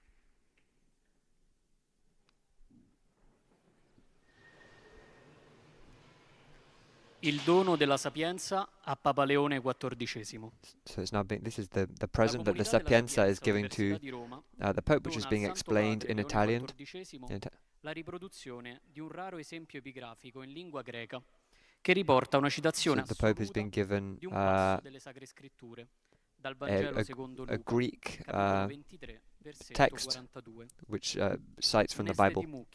Il dono della Sapienza a Papa Leone XIV. So it's now this is the present that the Sapienza is giving to the Pope, which is being explained in Italian. La riproduzione di un raro esempio epigrafico in lingua greca che riporta una citazione the Pope has been given di un passo delle Sacre Scritture dal Vangelo secondo Luca, Greek capitolo 23, versetto text 42. which cites from the Bible.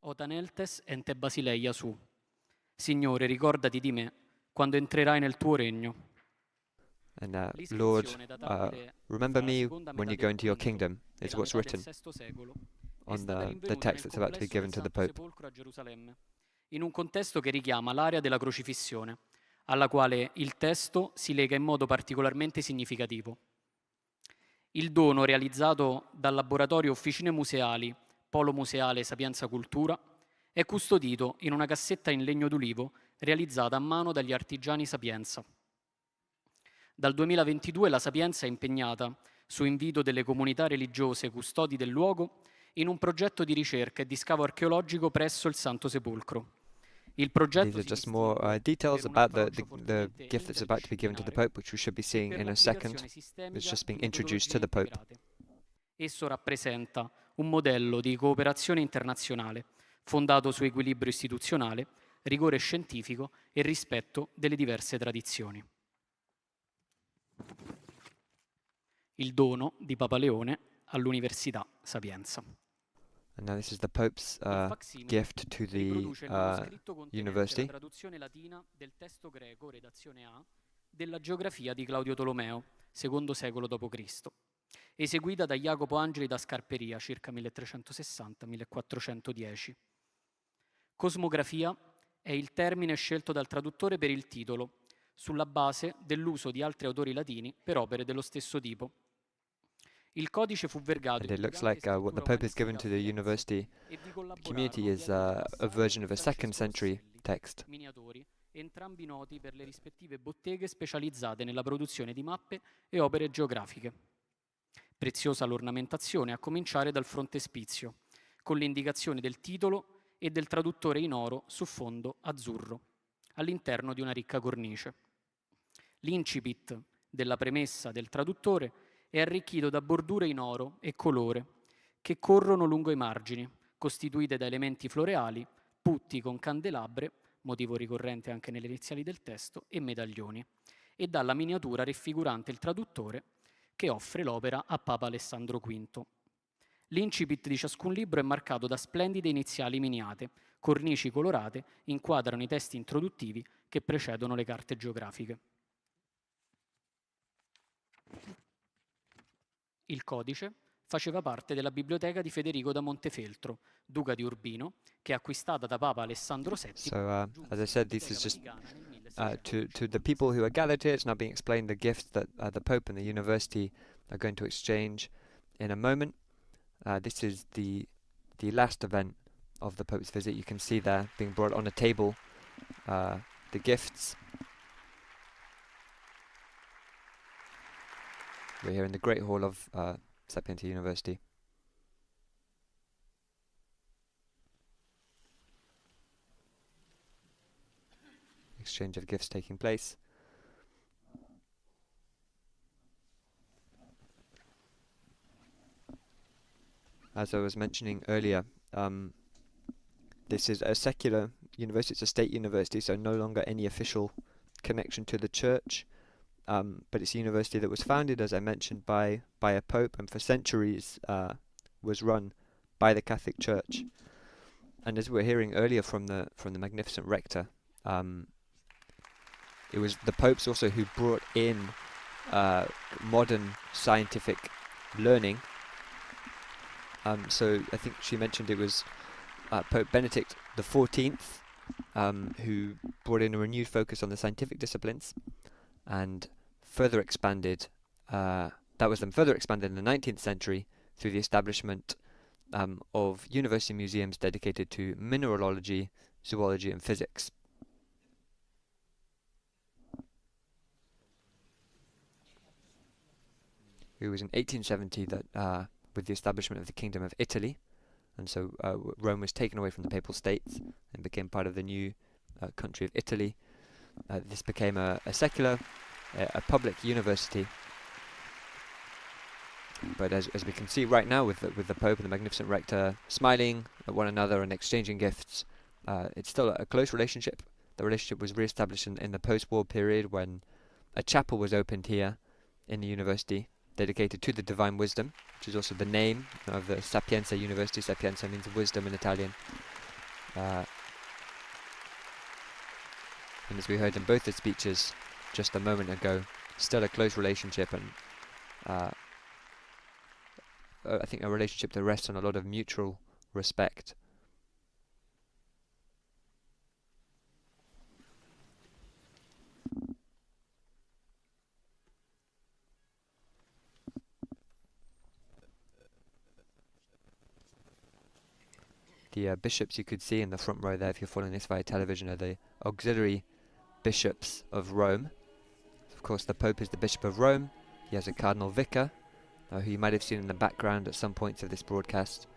Otaneltes ente basileia su. Signore, ricordati di me quando entrerai nel tuo regno. And Lord, remember me when you go into your kingdom, is what's written on the text that's about to be given to the Pope. In un contesto che richiama l'area della crocifissione, alla quale il testo si lega in modo particolarmente significativo. Il dono realizzato dal laboratorio Officine Museali, Polo Museale Sapienza Cultura, è custodito in una cassetta in legno d'ulivo realizzata a mano dagli artigiani Sapienza. Dal 2022 la Sapienza è impegnata, su invito delle comunità religiose custodi del luogo, in un progetto di ricerca e di scavo archeologico presso il Santo Sepolcro. Il progetto These are just more details about the gift that's about to be given to the Pope, which we should be seeing in a second. It's just being introduced to the Pope. Esso rappresenta un modello di cooperazione internazionale fondato su equilibrio istituzionale, rigore scientifico e rispetto delle diverse tradizioni. Il dono di Papa Leone all'Università Sapienza. And now this is the Pope's gift to the university. La traduzione latina del testo greco, redazione A, della geografia di Claudio Tolomeo, II secolo d.C., eseguita da Jacopo Angeli da Scarperia, circa 1360-1410. Cosmografia è il termine scelto dal traduttore per il titolo, sulla base dell'uso di altri autori latini per opere dello stesso tipo. Il codice fu vergato. And it looks like what the Pope has given to the university community is a version of a 2nd century text. Miniatori, entrambi noti per le rispettive botteghe specializzate nella produzione di mappe e opere geografiche. Preziosa l'ornamentazione, a cominciare dal frontespizio, con l'indicazione del titolo e del traduttore in oro su fondo azzurro, all'interno di una ricca cornice. L'incipit della premessa del traduttore è arricchito da bordure in oro e colore che corrono lungo i margini, costituite da elementi floreali, putti con candelabre, motivo ricorrente anche nelle iniziali del testo, e medaglioni, e dalla miniatura raffigurante il traduttore che offre l'opera a Papa Alessandro V. L'incipit di ciascun libro è marcato da splendide iniziali miniate, cornici colorate inquadrano i testi introduttivi che precedono le carte geografiche. Il codice faceva parte della biblioteca di Federico da Montefeltro, duca di Urbino, che acquistata da Papa Alessandro VII. So, as I said, this is just to the people who are gathered here. It's now being explained the gifts that the Pope and the University are going to exchange in a moment. This is the last event of the Pope's visit. You can see there being brought on a table the gifts. We're here in the Great Hall of Sapienza University. Exchange of gifts taking place. As I was mentioning earlier, this is a secular university, it's a state university, so no longer any official connection to the church. But it's a university that was founded, as I mentioned, by a pope, and for centuries was run by the Catholic Church. And as we were hearing earlier from the magnificent rector, it was the popes also who brought in modern scientific learning. So I think she mentioned it was Pope Benedict XIV who brought in a renewed focus on the scientific disciplines and further expanded, that was then further expanded in the 19th century through the establishment of university museums dedicated to mineralogy, zoology and physics. It was in 1870 that with the establishment of the Kingdom of Italy, and so Rome was taken away from the Papal States and became part of the new country of Italy. This became a secular, a public university. But as we can see right now with the Pope and the magnificent rector smiling at one another and exchanging gifts, it's still a close relationship. The relationship was re-established in the post-war period when a chapel was opened here in the university, dedicated to the Divine Wisdom, which is also the name of the Sapienza University. Sapienza means wisdom in Italian. And as we heard in both the speeches just a moment ago, still a close relationship, and I think a relationship that rests on a lot of mutual respect. The bishops you could see in the front row there, if you're following this via television, are the auxiliary bishops of Rome. Of course, the Pope is the Bishop of Rome. He has a Cardinal Vicar, who you might have seen in the background at some points of this broadcast.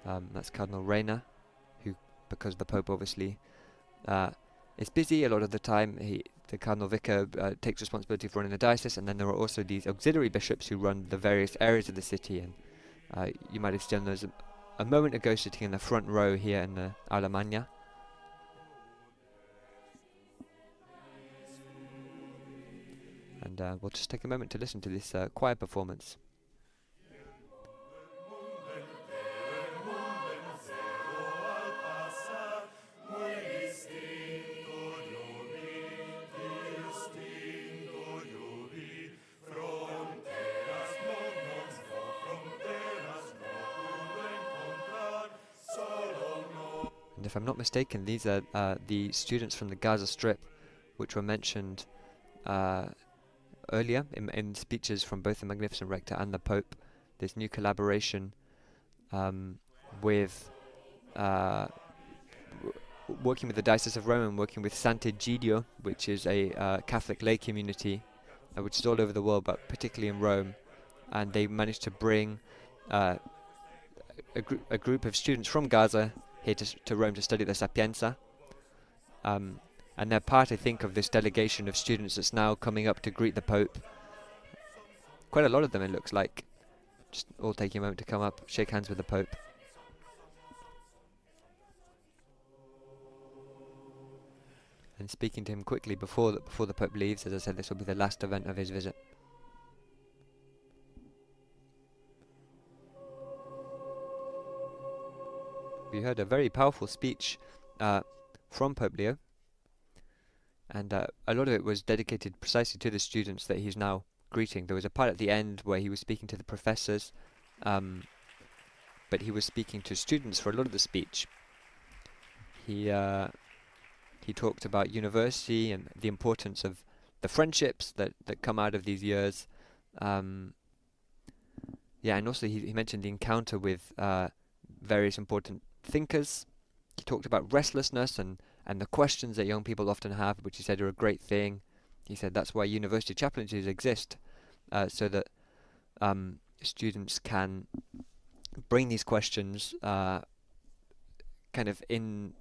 That's Cardinal Reina, who, because the Pope obviously is busy a lot of the time, the Cardinal Vicar takes responsibility for running the diocese, and then there are also these auxiliary bishops who run the various areas of the city, and you might have seen those a moment ago sitting in the front row here in the Aula Magna. And we'll just take a moment to listen to this choir performance. And if I'm not mistaken, these are the students from the Gaza Strip, which were mentioned earlier in speeches from both the Magnificent Rector and the Pope. This new collaboration with working with the Diocese of Rome and working with Sant'Egidio, which is a Catholic lay community, which is all over the world, but particularly in Rome. And they managed to bring a group of students from Gaza here to Rome to study the Sapienza. And they're part, I think, of this delegation of students that's now coming up to greet the Pope. Quite a lot of them, it looks like. Just all taking a moment to come up, shake hands with the Pope. And speaking to him quickly before the Pope leaves. As I said, this will be the last event of his visit. we heard a very powerful speech from Pope Leo, and a lot of it was dedicated precisely to the students that he's now greeting. There was a part at the end where he was speaking to the professors, but he was speaking to students for a lot of the speech. He talked about university and the importance of the friendships that come out of these years. And also he mentioned the encounter with various important thinkers. He talked about restlessness and the questions that young people often have, which he said are a great thing. He said that's why university chaplaincies exist, so that students can bring these questions kind of in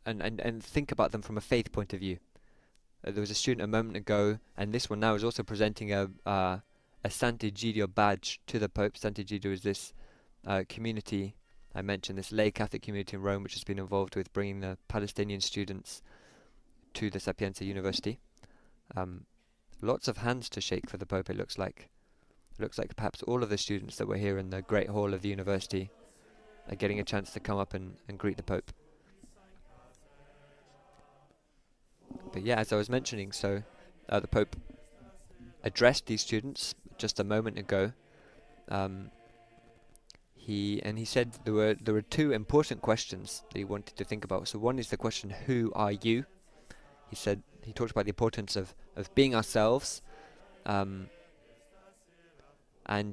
and think about them from a faith point of view. There was a student a moment ago, and this one now is also presenting a Sant'Egidio badge to the Pope. Sant'Egidio is this community, I mentioned, this lay Catholic community in Rome, which has been involved with bringing the Palestinian students to the Sapienza University. Lots of hands to shake for the Pope, it looks like. It looks like perhaps all of the students that were here in the Great Hall of the university are getting a chance to come up and greet the Pope. But yeah, as I was mentioning, so the Pope addressed these students just a moment ago. He said there were two important questions that he wanted to think about. So one is the question, who are you? He talked about the importance of being ourselves. And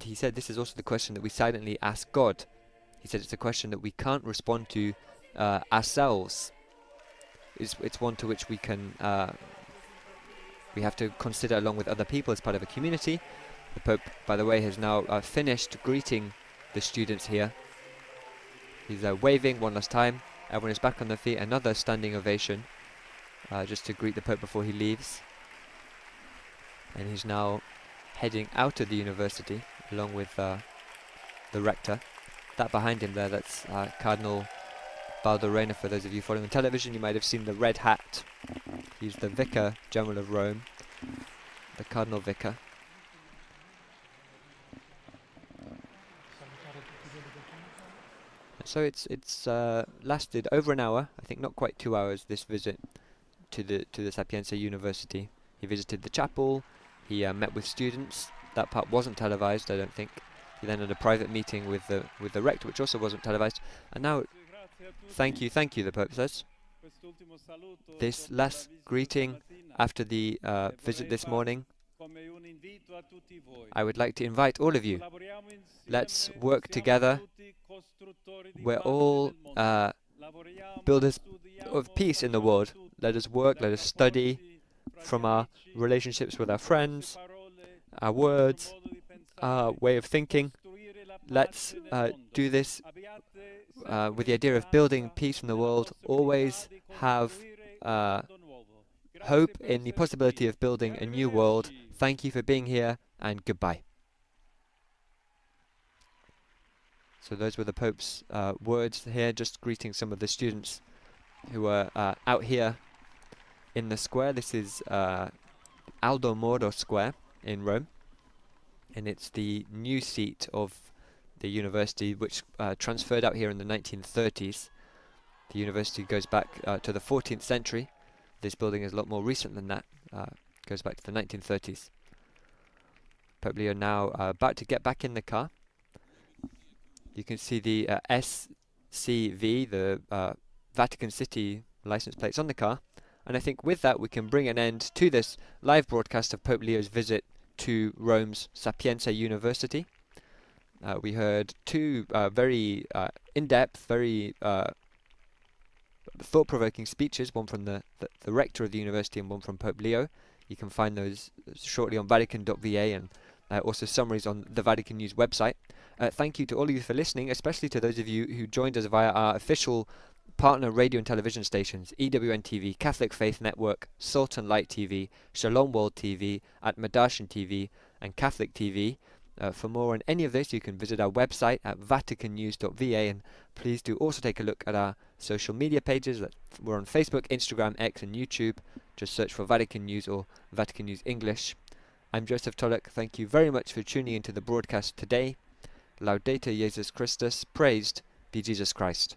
he said this is also the question that we silently ask God. He said it's a question that we can't respond to ourselves. It's one to which we have to consider along with other people as part of a community. The Pope, by the way, has now finished greeting the students here. He's waving one last time. Everyone is back on their feet. Another standing ovation just to greet the Pope before he leaves. And he's now heading out of the university along with the rector. That behind him there, that's Cardinal Baldorena. For those of you following on television, you might have seen the red hat. He's the Vicar General of Rome, the Cardinal Vicar. So it's lasted over an hour, I think not quite 2 hours, this visit to the Sapienza University. He visited the chapel, he met with students. That part wasn't televised, I don't think. He then had a private meeting with the rector, which also wasn't televised. And now, thank you, the Pope says. This last greeting after the visit this morning, I would like to invite all of you. Let's work together. We're all builders of peace in the world. Let us work, let us study from our relationships with our friends, our words, our way of thinking. Let's do this with the idea of building peace in the world. Always have hope in the possibility of building a new world. Thank you for being here, and goodbye. So those were the Pope's words here, just greeting some of the students who are out here in the square. This is Aldo Moro Square in Rome, and it's the new seat of the university, which transferred out here in the 1930s. The university goes back to the 14th century. This building is a lot more recent than that. Goes back to the 1930s. Pope Leo now about to get back in the car. You can see the SCV, the Vatican City license plates on the car. And I think with that we can bring an end to this live broadcast of Pope Leo's visit to Rome's Sapienza University. We heard two very in-depth, very thought-provoking speeches, one from the rector of the university and one from Pope Leo. You can find those shortly on Vatican.va and also summaries on the Vatican News website. Thank you to all of you for listening, especially to those of you who joined us via our official partner radio and television stations, EWN TV, Catholic Faith Network, Salt and Light TV, Shalom World TV, at Madashan TV, and Catholic TV. For more on any of this, you can visit our website at vaticannews.va, and please do also take a look at our social media pages. We're on Facebook, Instagram, X, and YouTube. Just search for Vatican News or Vatican News English. I'm Joseph Tulloch. Thank you very much for tuning into the broadcast today. Laudetur Jesus Christus, praised be Jesus Christ.